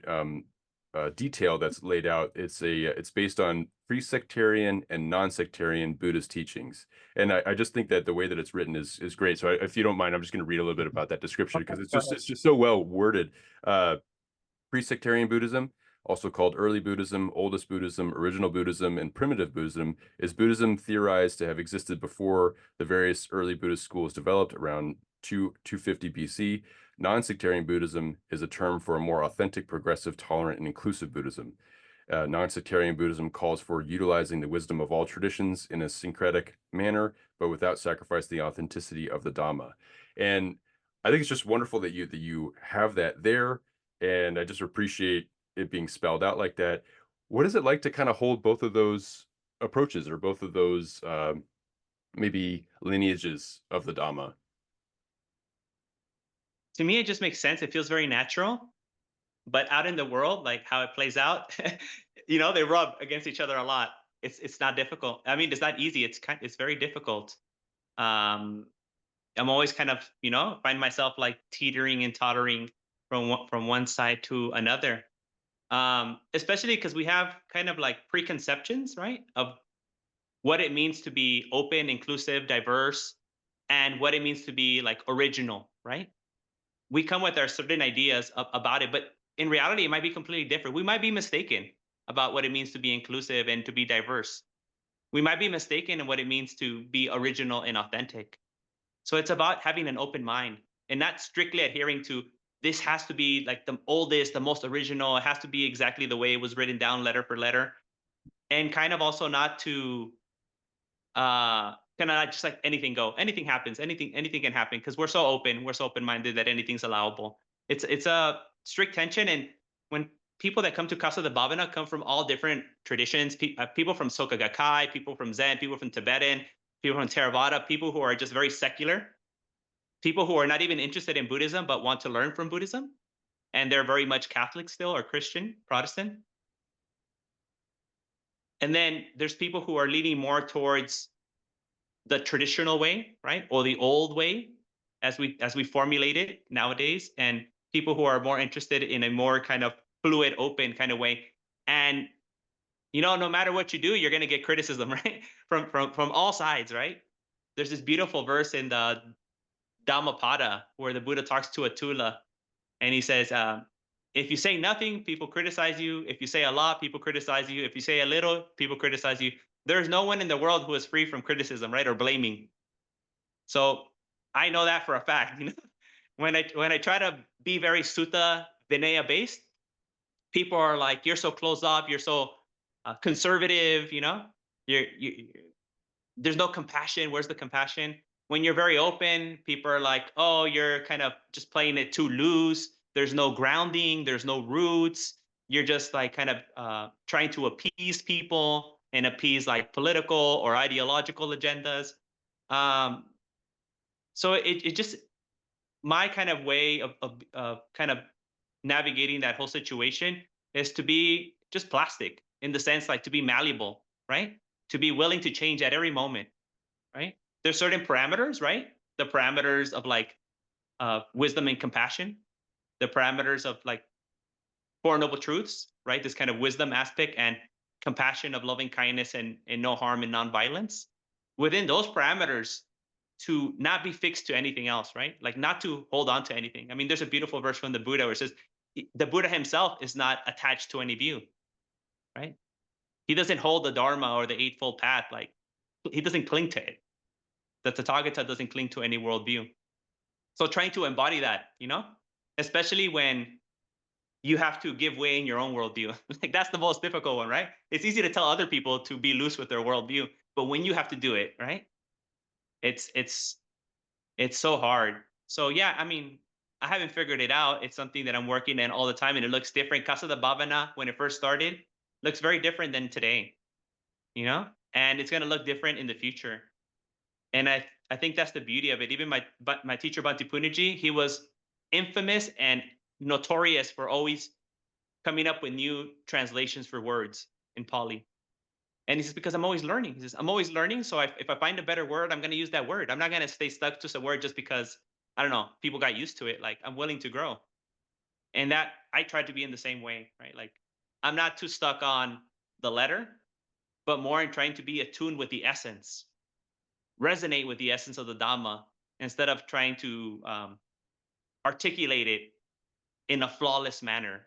detail that's laid out. It's based on pre-sectarian and non-sectarian Buddhist teachings. And I just think that the way that it's written is great. So if you don't mind, I'm just going to read a little bit about that description because Okay, it's go just ahead. it's just so well worded. Uh, Pre-sectarian Buddhism, also called early Buddhism, oldest Buddhism, original Buddhism, and primitive Buddhism, is Buddhism theorized to have existed before the various early Buddhist schools developed around 250 BC. Non-sectarian Buddhism is a term for a more authentic, progressive, tolerant, and inclusive Buddhism. Non-sectarian Buddhism calls for utilizing the wisdom of all traditions in a syncretic manner, but without sacrificing the authenticity of the Dhamma. And I think it's just wonderful that you have that there, and I just appreciate it being spelled out like that. What is it like to kind of hold both of those approaches or both of those maybe lineages of the Dhamma? To me, it just makes sense. It feels very natural. But out in the world, like how it plays out, they rub against each other a lot. It's not difficult. I mean, it's not easy. It's very difficult. Um, I'm always kind of find myself like teetering and tottering from one side to another. Especially because we have kind of like preconceptions, right, of what it means to be open, inclusive, diverse, and what it means to be like original, right? We come with our certain ideas about it, but in reality, it might be completely different. We might be mistaken about what it means to be inclusive and to be diverse. We might be mistaken in what it means to be original and authentic. So it's about having an open mind and not strictly adhering to this has to be like the oldest, the most original. It has to be exactly the way it was written down, letter for letter, and kind of also not to kind of not just like anything go, anything happens, anything can happen because we're so open minded that anything's allowable. It's a strict tension, and when people that come to Casa de Bhavana come from all different traditions, people from Soka Gakkai, people from Zen, people from Tibetan, people from Theravada, people who are just very secular, people who are not even interested in Buddhism but want to learn from Buddhism, and they're very much Catholic still or Christian, Protestant. And then there's people who are leaning more towards the traditional way, right, or the old way, as we formulate it nowadays, and people who are more interested in a more kind of fluid, open kind of way. And no matter what you do, you're going to get criticism, right, from all sides, right? There's this beautiful verse in the Dhammapada where the Buddha talks to Atula, and he says, if you say nothing, people criticize you. If you say a lot, people criticize you. If you say a little, people criticize you. There's no one in the world who is free from criticism, right, or blaming. So I know that for a fact. When I try to be very sutta Vinaya based, people are like, "You're so closed off. You're so conservative." You there's no compassion. Where's the compassion? When you're very open, people are like, "Oh, you're kind of just playing it too loose. There's no grounding. There's no roots. You're just like kind of trying to appease people and appease like political or ideological agendas." Um, so it just my kind of way of kind of navigating that whole situation is to be just plastic in the sense like to be malleable, right? To be willing to change at every moment, right? There's certain parameters, right? The parameters of like wisdom and compassion, the parameters of like Four Noble Truths, right? This kind of wisdom aspect and compassion of loving kindness and no harm and nonviolence. Within those parameters, to not be fixed to anything else, right? Like not to hold on to anything. I mean, there's a beautiful verse from the Buddha where it says, the Buddha himself is not attached to any view, right? He doesn't hold the Dharma or the Eightfold Path. Like he doesn't cling to it. The Tathagata doesn't cling to any worldview. So trying to embody that, especially when you have to give way in your own worldview. Like that's the most difficult one, right? It's easy to tell other people to be loose with their worldview, but when you have to do it, right? It's so hard. So yeah, I mean, I haven't figured it out. It's something that I'm working in all the time, and it looks different. Casa de Bhavana, when it first started, looks very different than today, and it's gonna look different in the future. And I think that's the beauty of it. Even my teacher Bhante Puññaji, he was infamous and notorious for always coming up with new translations for words in Pali. And he says, because I'm always learning. He says, I'm always learning. So if I find a better word, I'm going to use that word. I'm not going to stay stuck to a word just because, I don't know, people got used to it. Like I'm willing to grow. And that I try to be in the same way, right? Like I'm not too stuck on the letter, but more in trying to be attuned with the essence, resonate with the essence of the Dhamma instead of trying to articulate it in a flawless manner,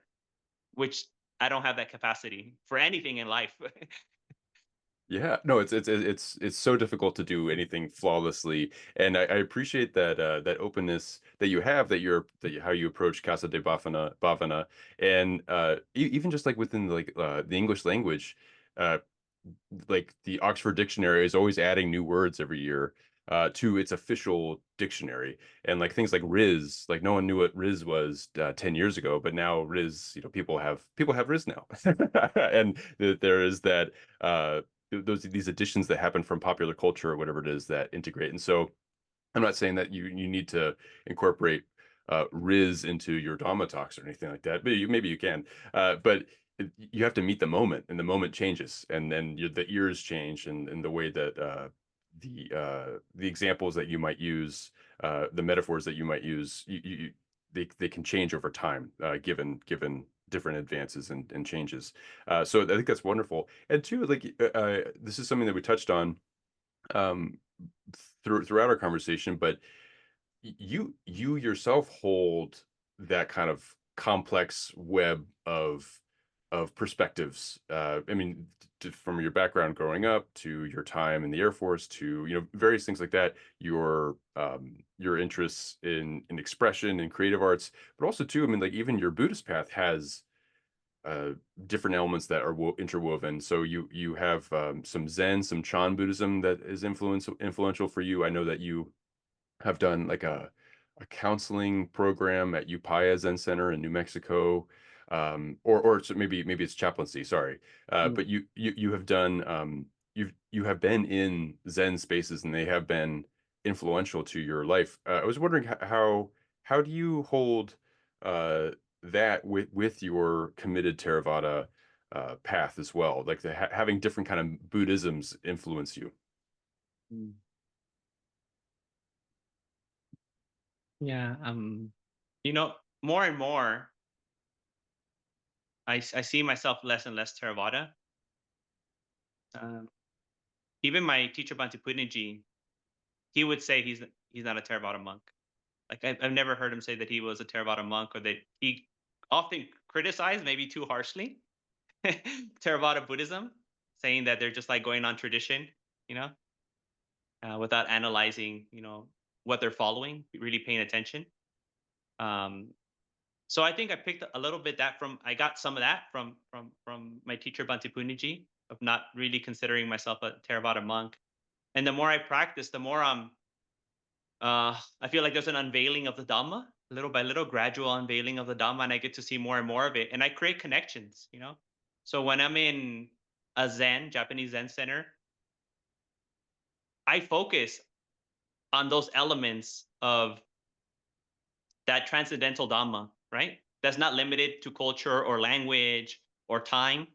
which I don't have that capacity for anything in life. Yeah, no, it's so difficult to do anything flawlessly, and I appreciate that openness that you have, how you approach Casa de Bhavana, and even just like within like the English language, uh, like the Oxford Dictionary is always adding new words every year to its official dictionary, and like things like Riz, like no one knew what Riz was 10 years ago, but now Riz, people have Riz now, and there is that these additions that happen from popular culture or whatever it is that integrate. And so I'm not saying that you need to incorporate Riz into your Dhamma talks or anything like that, but maybe you can. But you have to meet the moment, and the moment changes, and then the ears change, and the way that the examples that you might use, the metaphors that you might use, they can change over time, given different advances and changes. So I think that's wonderful. And two, like this is something that we touched on um, throughout our conversation, but you yourself hold that kind of complex web of perspectives. I mean, from your background growing up to your time in the Air Force to various things like that, your interests in expression and creative arts, but also too, I mean, like even your Buddhist path has uh, different elements that are interwoven. So you have some Zen, some Chan Buddhism that is influential for you. I know that you have done like a counseling program at Upaya Zen Center in New Mexico, or so maybe it's chaplaincy. Sorry, Mm. but you have done you have been in Zen spaces and they have been influential to your life. I was wondering how do you hold uh, that with your committed Theravada path as well, like having different kind of Buddhisms influence you. Mm. Yeah. You know, more and more, I see myself less and less Theravada. Um, Even my teacher Bhante Puññaji, he would say he's not a Theravada monk. Like I've never heard him say that he was a Theravada monk, or that he often criticized, maybe too harshly, Theravada Buddhism, saying that they're just like going on tradition, you know, without analyzing, what they're following, really paying attention. Um, so I think I picked a little bit that from I got some of that from my teacher Bhante Puññaji, of not really considering myself a Theravada monk. And the more I practice, the more I feel like there's an unveiling of the Dhamma, little by little, gradual unveiling of the Dhamma, and I get to see more and more of it, and I create connections. So when I'm in a Japanese Zen center, I focus on those elements of that transcendental Dhamma, right? That's not limited to culture or language or time.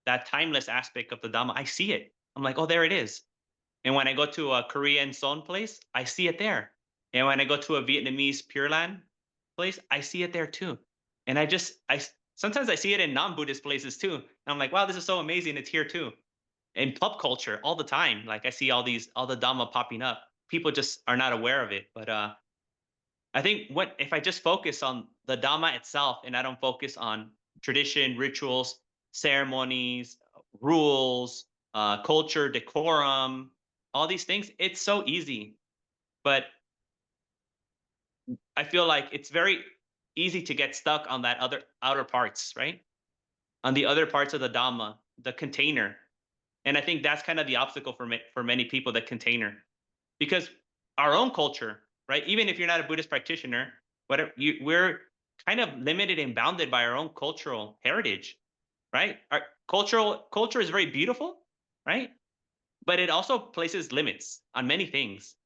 That timeless aspect of the Dhamma, I see it. I'm like, oh, there it is. And when I go to a Korean Seon place, I see it there. And when I go to a Vietnamese Pure Land place, I see it there too. And sometimes I see it in non-Buddhist places too. And I'm like, wow, this is so amazing. It's here too. In pop culture all the time. Like I see all the Dhamma popping up. People just are not aware of it. But I think what if I just focus on the Dhamma itself and I don't focus on tradition, rituals, ceremonies, rules, culture, decorum, all these things, it's so easy. But I feel like it's very easy to get stuck on that other outer parts, right? On the other parts of the Dhamma, the container. And I think that's kind of the obstacle for many people, the container. Because our own culture, right? Even if you're not a Buddhist practitioner, we're kind of limited and bounded by our own cultural heritage, right? Our culture is very beautiful, right? But it also places limits on many things,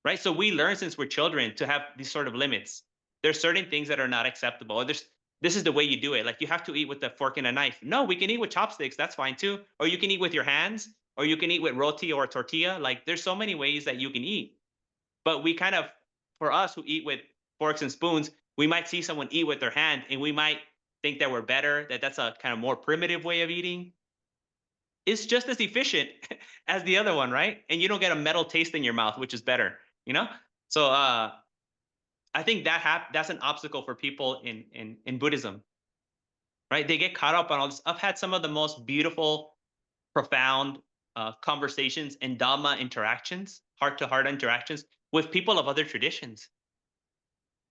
right? So we learn since we're children to have these sort of limits. There's certain things that are not acceptable. This is the way you do it. Like you have to eat with a fork and a knife. No, we can eat with chopsticks. That's fine too. Or you can eat with your hands, or you can eat with roti or tortilla. Like there's so many ways that you can eat. But we kind of, for us who eat with forks and spoons, we might see someone eat with their hand and we might think that we're better, that that's a kind of more primitive way of eating. It's just as efficient as the other one, right? And you don't get a metal taste in your mouth, which is better, you know? So I think that's an obstacle for people in Buddhism, right? They get caught up on all this. I've had some of the most beautiful, profound conversations and Dhamma interactions, heart to heart interactions with people of other traditions.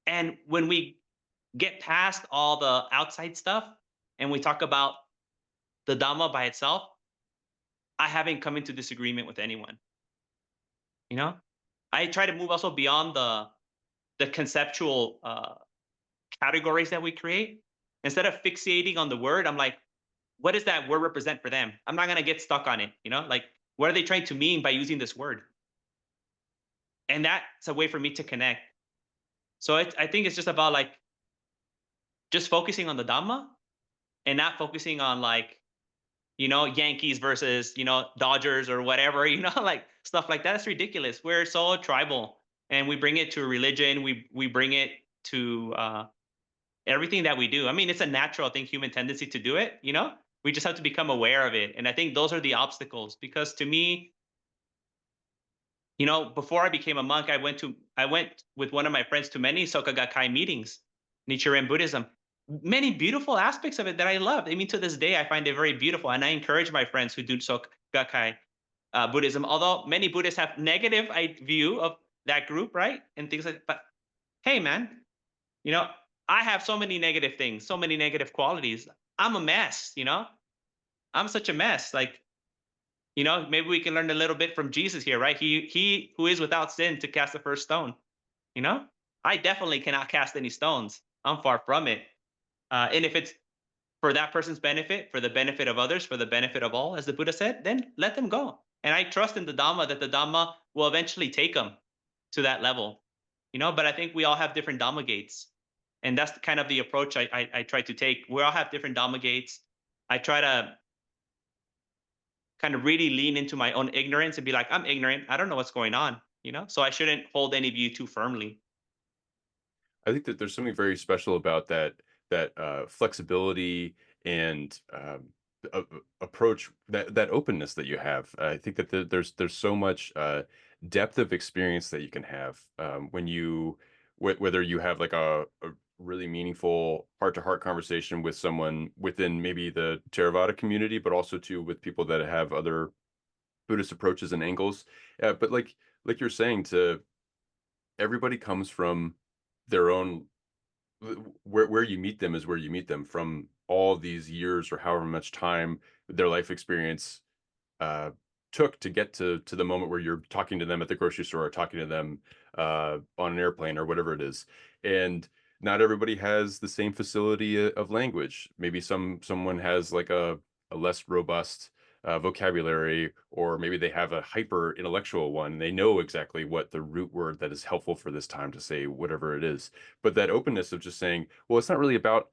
And when we get past all the outside stuff and we talk about the Dhamma by itself, I haven't come into disagreement with anyone. You know, I try to move also beyond the conceptual categories that we create. Instead of fixating on the word, I'm like, what does that word represent for them? I'm not gonna get stuck on it. Like what are they trying to mean by using this word? And that's a way for me to connect. So I think it's just about like just focusing on the Dhamma and not focusing on like Yankees versus Dodgers or whatever, like stuff like that. That's ridiculous. We're so tribal, and we bring it to religion. We bring it to everything that we do. I mean, it's a natural, I think, human tendency to do it. We just have to become aware of it, and I think those are the obstacles. Because to me, before I became a monk, I went with one of my friends to many Soka Gakkai meetings, Nichiren Buddhism, many beautiful aspects of it that I loved. I mean, to this day, I find it very beautiful, and I encourage my friends who do Sokakai Buddhism. Although many Buddhists have negative view of that group, right, and things like. But hey, man, you know, I have so many negative things, so many negative qualities. I'm a mess. I'm such a mess. Like, maybe we can learn a little bit from Jesus here, right? He who is without sin to cast the first stone. You know, I definitely cannot cast any stones. I'm far from it. And if it's for that person's benefit, for the benefit of others, for the benefit of all, as the Buddha said, then let them go. And I trust in the Dhamma that the Dhamma will eventually take them to that level. But I think we all have different Dhamma gates. And that's kind of the approach I try to take. We all have different Dhamma gates. I try to kind of really lean into my own ignorance and be like, I'm ignorant. I don't know what's going on, so I shouldn't hold any view too firmly. I think that there's something very special about that flexibility and approach, that openness that you have. I think that there's so much depth of experience that you can have when you whether you have like a really meaningful heart-to-heart conversation with someone within maybe the Theravada community, but also too with people that have other Buddhist approaches and angles. But like you're saying, to everybody comes from their own, where you meet them is where you meet them from all these years or however much time their life experience uh, took to get to the moment where you're talking to them at the grocery store or talking to them on an airplane or whatever it is. And not everybody has the same facility of language. Maybe someone has like a less robust vocabulary, or maybe they have a hyper intellectual one. They know exactly what the root word that is helpful for this time to say whatever it is. But that openness of just saying, well, it's not really about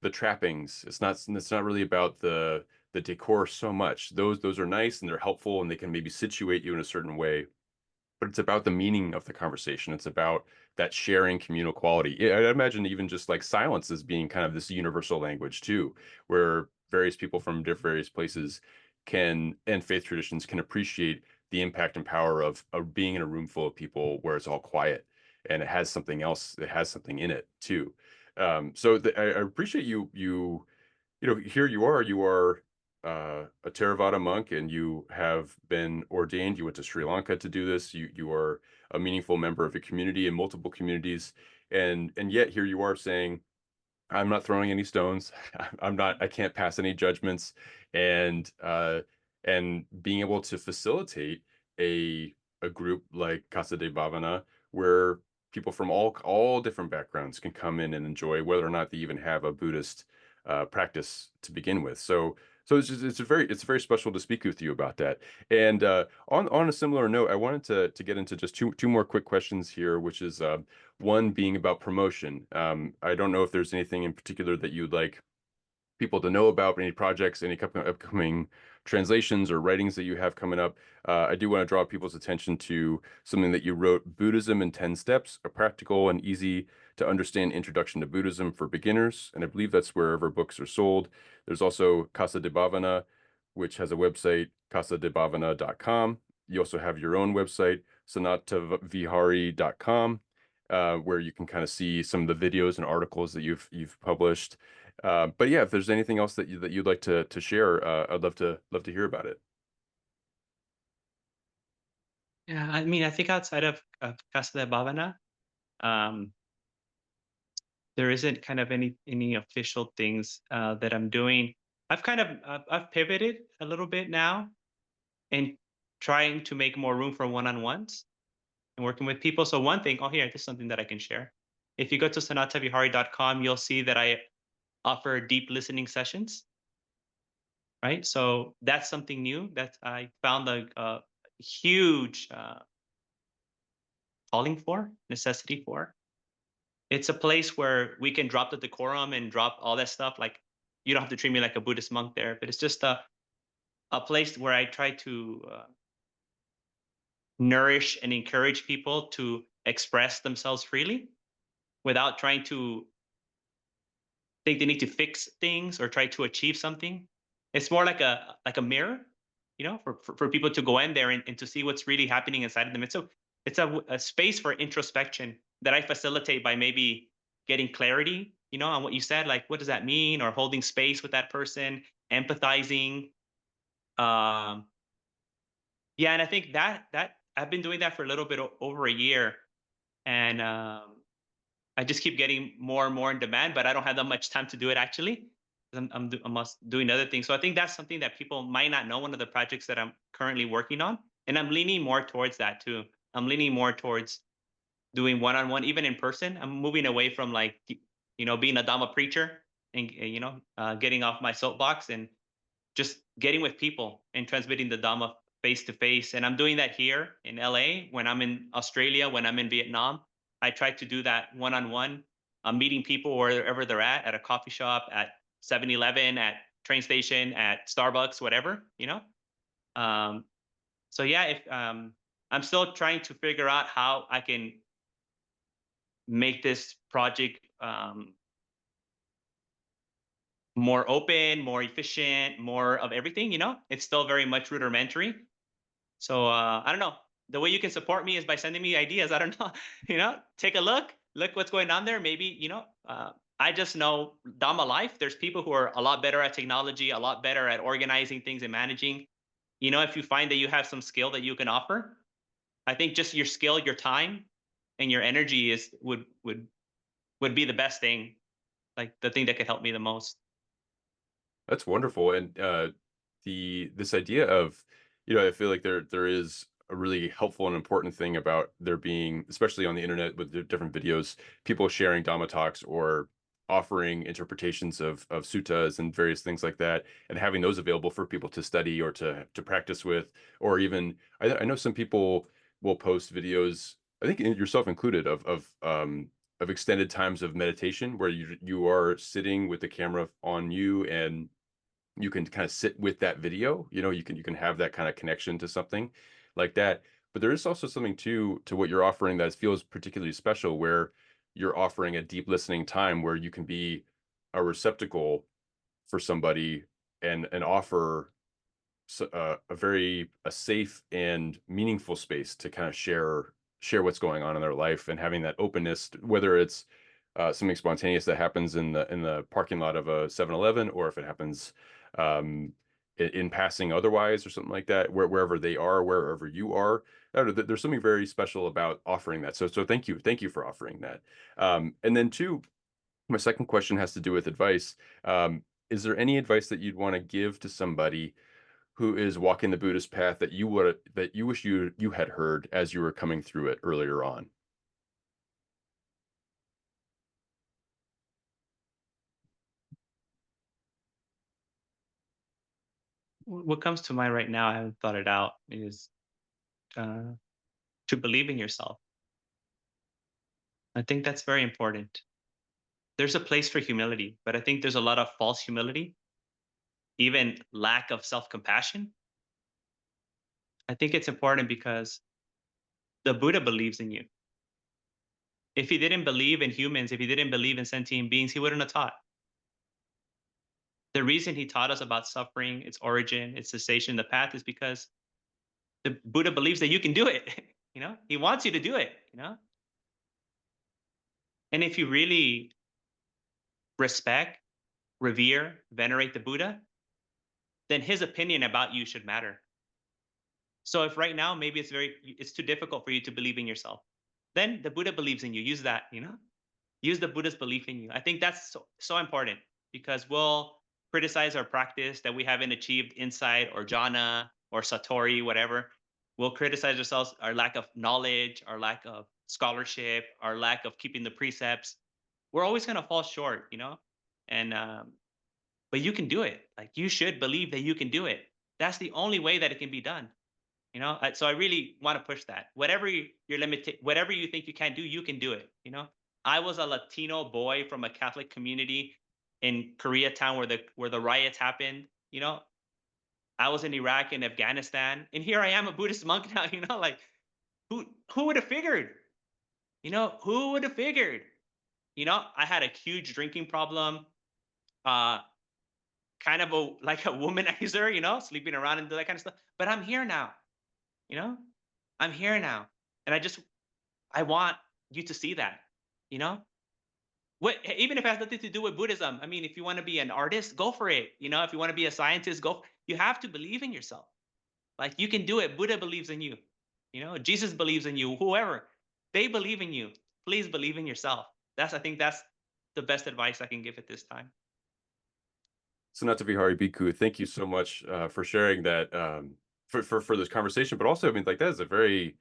the trappings. It's not really about the decor so much. Those are nice and they're helpful and they can maybe situate you in a certain way, but it's about the meaning of the conversation. It's about that sharing communal quality. I imagine even just like silence as being kind of this universal language too, where various people from various places can, and faith traditions can appreciate the impact and power of being in a room full of people where it's all quiet and it has something else, it has something in it too. I appreciate here you are a Theravada monk, and you have been ordained. You went to Sri Lanka to do this. You are a meaningful member of a community in multiple communities, and yet here you are saying, I'm not throwing any stones. I can't pass any judgments, and being able to facilitate a group like Casa De Bhavana, where people from all different backgrounds can come in and enjoy, whether or not they even have a Buddhist practice to begin with. So it's very special to speak with you about that. And on a similar note, I wanted to get into just two more quick questions here, which is one being about promotion. I don't know if there's anything in particular that you'd like people to know about, any projects, any upcoming translations or writings that you have coming up. I do want to draw people's attention to something that you wrote, Buddhism in 10 Steps, a practical and easy to understand introduction to Buddhism for beginners. And I believe that's wherever books are sold. There's also Casa de Bhavana, which has a website, casadebhavana.com. You also have your own website, sanāthāvihārī.com, where you can kind of see some of the videos and articles that you've published. But yeah, if there's anything else that you'd like to share, I'd love to hear about it. Yeah, I mean, I think outside of Casa de Bhavana, um, there isn't kind of any official things that I'm doing. I've pivoted a little bit now and trying to make more room for one-on-ones and working with people. So one thing, here, this is something that I can share. If you go to sanāthāvihārī.com, you'll see that I offer deep listening sessions, right? So that's something new that I found a huge calling for, necessity for. It's a place where we can drop the decorum and drop all that stuff. Like, you don't have to treat me like a Buddhist monk there, but it's just a place where I try to nourish and encourage people to express themselves freely without trying to think they need to fix things or try to achieve something. It's more like a mirror, for people to go in there and to see what's really happening inside of them. It's a space for introspection that I facilitate by maybe getting clarity, on what you said, like what does that mean, or holding space with that person, empathizing. Um, yeah, and I think that I've been doing that for a little bit over a year, and I just keep getting more and more in demand, but I don't have that much time to do it actually. 'Cause I'm doing other things. So I think that's something that people might not know. One of the projects that I'm currently working on, and I'm leaning more towards that too. I'm leaning more towards doing one-on-one, even in person. I'm moving away from like being a Dhamma preacher and getting off my soapbox and just getting with people and transmitting the Dhamma face to face. And I'm doing that here in LA, when I'm in Australia, when I'm in Vietnam. I try to do that one on one. I'm meeting people wherever they're at a coffee shop, at 7-Eleven, at train station, at Starbucks, whatever, Um, so yeah, if I'm still trying to figure out how I can make this project more open, more efficient, more of everything. It's still very much rudimentary. So I don't know. The way you can support me is by sending me ideas. I don't know. Take a look what's going on there. Maybe I just know Dhamma life. There's people who are a lot better at technology, a lot better at organizing things and managing. If you find that you have some skill that you can offer, I think just your skill, your time, and your energy would be the best thing. Like the thing that could help me the most. That's wonderful. And this idea of, I feel like there is a really helpful and important thing about there being, especially on the internet with the different videos, people sharing Dhamma talks or offering interpretations of suttas and various things like that, and having those available for people to study or to practice with, or even I know some people will post videos, I think yourself included, of extended times of meditation where you are sitting with the camera on you, and you can kind of sit with that video. You can have that kind of connection to something like that. But there is also something to what you're offering that feels particularly special, where you're offering a deep listening time where you can be a receptacle for somebody, and offer a safe and meaningful space to kind of share what's going on in their life, and having that openness, whether it's something spontaneous that happens in the parking lot of a 7-Eleven, or if it happens in passing otherwise, or something like that, wherever they are, wherever you are. I don't know, there's something very special about offering that. So thank you for offering that. And then two, my second question has to do with advice. Is there any advice that you'd want to give to somebody who is walking the Buddhist path that you wish you had heard as you were coming through it earlier on? What comes to mind right now, I haven't thought it out, is uh, to believe in yourself. I think that's very important. There's a place for humility, but I think there's a lot of false humility, even lack of self compassion. I think it's important because the Buddha believes in you. If he didn't believe in humans, if he didn't believe in sentient beings, he wouldn't have taught. The reason he taught us about suffering, its origin, its cessation, the path, is because the Buddha believes that you can do it. He wants you to do it. And if you really respect, revere, venerate the Buddha, then his opinion about you should matter. So if right now maybe it's too difficult for you to believe in yourself, then the Buddha believes in you. Use that. Use the Buddha's belief in you. I think that's so important, because we'll criticize our practice that we haven't achieved insight or jhana or satori, whatever. We'll criticize ourselves, our lack of knowledge, our lack of scholarship, our lack of keeping the precepts. We're always going to fall short. And but you can do it. Like, you should believe that you can do it. That's the only way that it can be done. So I really want to push that. Whatever you're limited, whatever you think you can't do, you can do it. I was a Latino boy from a Catholic community in Koreatown where the riots happened. I was in Iraq and Afghanistan, and here I am, a Buddhist monk now. Like, who would have figured? Who would have figured? I had a huge drinking problem, uh, kind of like a womanizer, sleeping around and do that kind of stuff. But I'm here now. You know, I'm here now, and I want you to see that. You know, Even if it has nothing to do with Buddhism. I mean, if you want to be an artist, go for it. You know, if you want to be a scientist, go. You have to believe in yourself. Like you can do it. Buddha believes in you. You know, Jesus believes in you. Whoever, they believe in you. Please believe in yourself. I think that's the best advice I can give at this time. Sanāthāvihārī Bhikkhu, thank you so much for sharing that for this conversation. But also, I mean, like that is a very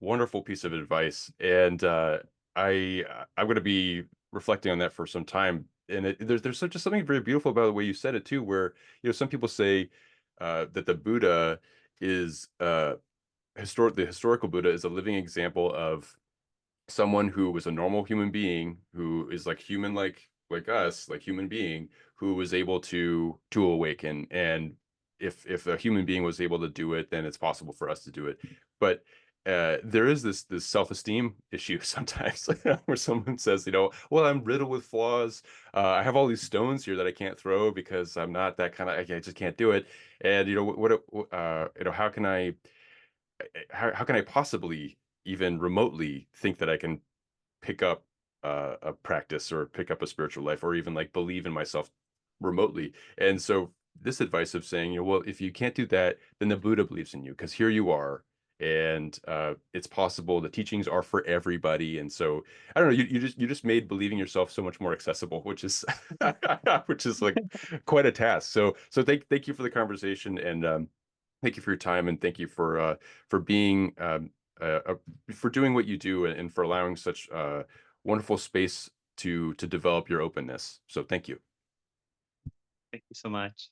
wonderful piece of advice, and I'm going to be reflecting on that for some time. And there's just something very beautiful about the way you said it too, where some people say that the Buddha is the historical Buddha is a living example of someone who was a normal human being who is like human like us, like human being who was able to awaken. And if a human being was able to do it, then it's possible for us to do it. But there is this self-esteem issue sometimes where someone says, well, I'm riddled with flaws. I have all these stones here that I can't throw because I'm not that kind of, I just can't do it. And how can how can I possibly even remotely think that I can pick up a practice or pick up a spiritual life or even like believe in myself remotely? And so this advice of saying, well, if you can't do that, then the Buddha believes in you because here you are, and it's possible. The teachings are for everybody, and so I don't know. You just made believing yourself so much more accessible, which is which is like quite a task. So thank you for the conversation, and thank you for your time, and thank you for being for doing what you do, and for allowing such wonderful space to develop your openness. So thank you. Thank you so much.